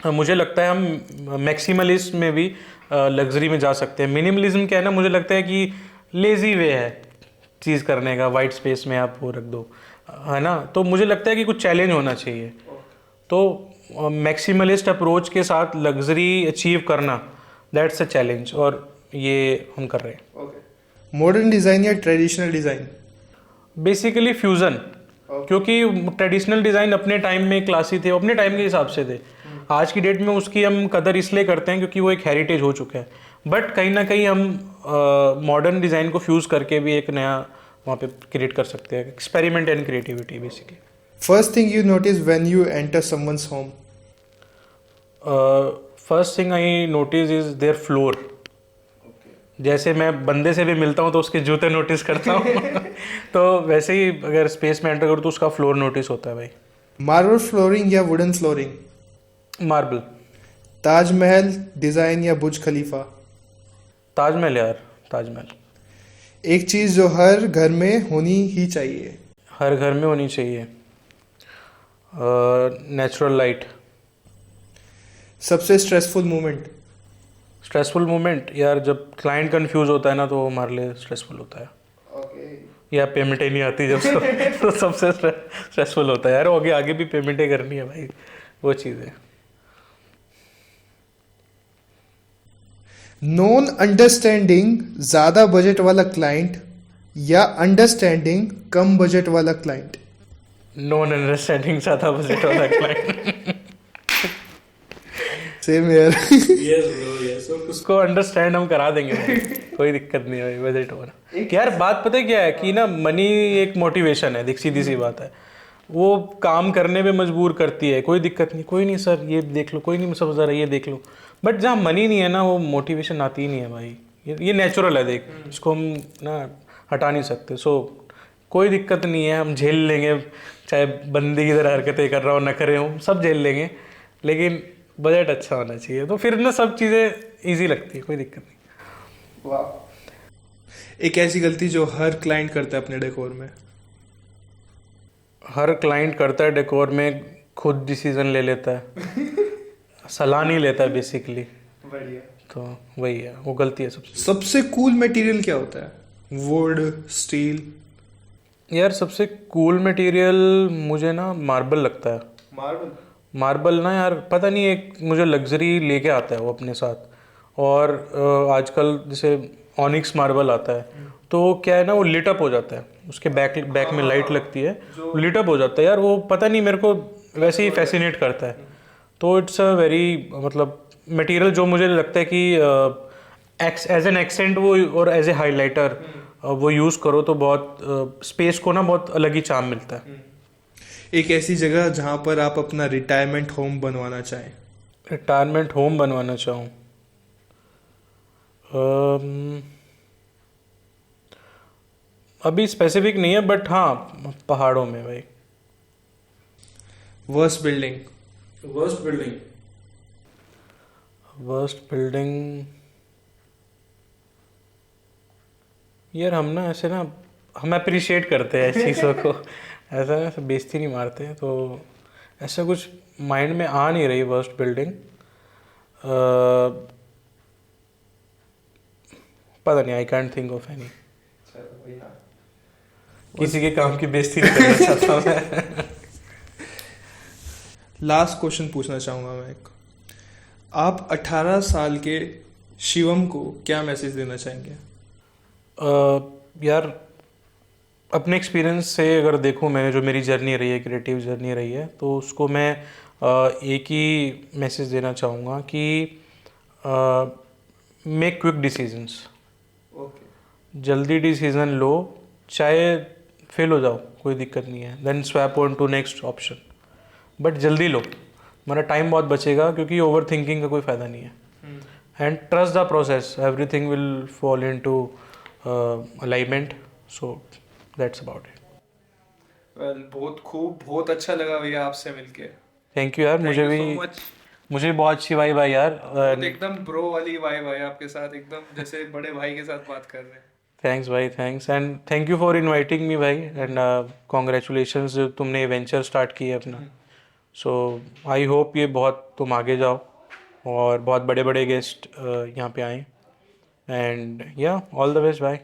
मुझे लगता है हम मैक्सिमलिस्ट में भी लग्जरी में जा सकते हैं। मिनिमलिज्म क्या है ना, मुझे लगता है कि लेज़ी वे है चीज़ करने का, वाइट स्पेस में आप वो रख दो, है ना। तो मुझे लगता है कि कुछ चैलेंज होना चाहिए। तो मैक्सिमलिस्ट अप्रोच के साथ लग्जरी अचीव करना, दैट्स अ चैलेंज, और ये हम कर रहे हैं। मॉडर्न डिज़ाइन या ट्रेडिशनल डिज़ाइन? बेसिकली फ्यूज़न, क्योंकि ट्रेडिशनल डिज़ाइन अपने टाइम में क्लासी थे, अपने टाइम के हिसाब से थे। आज की डेट में उसकी हम कदर इसलिए करते हैं क्योंकि वो एक हेरिटेज हो चुका है। बट कहीं ना कहीं हम मॉडर्न डिज़ाइन को फ्यूज़ करके भी एक नया वहाँ पे क्रिएट कर सकते हैं। Experiment and creativity basically. First thing you notice when you enter someone's home? First thing I notice is their floor. जैसे मैं बंदे से भी मिलता हूँ तो उसके जूते नोटिस करता हूँ तो वैसे ही अगर स्पेस में एंटर करूँ तो उसका फ्लोर नोटिस होता है भाई। मार्बल फ्लोरिंग या wooden flooring? Marble. Taj Mahal design या बुर्ज खलीफा? ताजमहल यार, ताजमहल। एक चीज़ जो हर घर में होनी ही चाहिए? हर घर में होनी चाहिए नेचुरल लाइट। सबसे स्ट्रेसफुल मोमेंट? स्ट्रेसफुल मोमेंट यार, जब क्लाइंट कंफ्यूज होता है ना तो वो हमारे लिए स्ट्रेसफुल होता है। या पेमेंटें नहीं आती जब तो सबसे स्ट्रेसफुल होता है यार। आगे आगे भी पेमेंटें करनी है भाई, वो चीज़ है। नॉन अंडरस्टैंडिंग ज़्यादा बजट वाला क्लाइंट या अंडरस्टैंडिंग कम बजट वाला क्लाइंट? नॉन अंडरस्टैंडिंग ज़्यादा बजट वाला क्लाइंट। सेम यार। Yes bro, yes. उसको अंडरस्टैंड हम करा देंगे भाई, कोई दिक्कत नहीं है भाई, बजट होना। यार बात पता है क्या है कि ना, मनी एक मोटिवेशन है, देख सीधी सी बात है। वो काम करने में मजबूर करती है, कोई दिक्कत नहीं, कोई नहीं सर ये देख लो, कोई नहीं सब ज़रा ये देख लो। बट जहाँ मनी नहीं है ना, वो मोटिवेशन आती ही नहीं है भाई। ये नेचुरल है, देख इसको हम ना हटा नहीं सकते। सो कोई दिक्कत नहीं है, हम झेल लेंगे, चाहे बंदी की तरह हरकतें कर रहा हो, न करे हो, सब झेल लेंगे, लेकिन बजट अच्छा होना चाहिए। तो फिर ना सब चीज़ें ईजी लगती है, कोई दिक्कत नहीं। वाह। एक ऐसी गलती जो हर क्लाइंट करता है अपने डेकोर में? हर क्लाइंट करता है डेकोर में, खुद डिसीजन ले लेता है सलाह नहीं लेता है बेसिकली। बढ़िया। तो वही है, वो गलती है सबसे। सबसे कूल मटेरियल क्या होता है? Would, steel? यार सबसे कूल मटेरियल मुझे ना मार्बल लगता है। मार्बल ना यार, पता नहीं, एक मुझे लग्जरी लेके आता है वो अपने साथ। और आजकल जैसे ऑनिक्स मार्बल आता है, तो क्या है ना, वो लिट अप हो जाता है, उसके बैक में लाइट लगती है, लिट अप हो जाता है यार। वो पता नहीं, मेरे को वैसे ही फैसिनेट करता है। तो इट्स अ वेरी, मतलब मटेरियल जो मुझे लगता है कि एज एन एक्सेंट वो और एज ए हाईलाइटर वो यूज़ करो तो बहुत स्पेस को ना बहुत अलग ही चार्म मिलता है। एक ऐसी जगह जहां पर आप अपना रिटायरमेंट होम बनवाना चाहें? रिटायरमेंट होम बनवाना चाहूँ, अभी स्पेसिफिक नहीं है, बट हाँ पहाड़ों में भाई। Worst building? वर्स्ट बिल्डिंग यार, हम ना ऐसे ना, हम अप्रिशिएट करते हैं चीज़ों को, ऐसा ना बेइज्जती नहीं मारते हैं। तो ऐसा कुछ माइंड में आ नहीं रही वर्स्ट बिल्डिंग। पता नहीं, I can't think of any. किसी के काम की बेइज्जती नहीं करना चाहता मैं। लास्ट क्वेश्चन पूछना चाहूंगा मैं एक। आप 18 साल के शिवम को क्या मैसेज देना चाहेंगे? यार अपने एक्सपीरियंस से अगर देखूँ, मैंने जो मेरी जर्नी रही है, क्रिएटिव जर्नी रही है, तो उसको मैं एक ही मैसेज देना चाहूँगा कि मेक क्विक डिसीजंस। जल्दी डिसीजन लो, चाहे फेल हो जाओ कोई दिक्कत नहीं है, then swap on to next option, but जल्दी लो, हमारा टाइम बहुत बचेगा, क्योंकि ओवर थिंकिंग का कोई फ़ायदा नहीं है। And trust the process, everything will fall into alignment, so that's about it. Well, बहुत खूब, बहुत अच्छा लगा भैया आपसे मिलके। थैंक यू यार, मुझे भी बहुत अच्छी वाइब आई यार। एकदम ब्रो वाली वाइब आई आपके साथ, एकदम जैसे बड़े भाई के साथ बात कर रहे हैं। थैंक्स भाई, thanks, and thank you for inviting me भाई, एंड कॉन्ग्रेचुलेशंस जो तुमने वेंचर स्टार्ट किया अपना। सो आई होप ये बहुत तुम आगे जाओ और बहुत बड़े बड़े गेस्ट यहाँ पे आएँ, एंड या ऑल द बेस्ट भाई।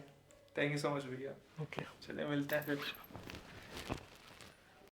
थैंक यू सो मच भैया। ओके। चलिए मिलते हैं फिर।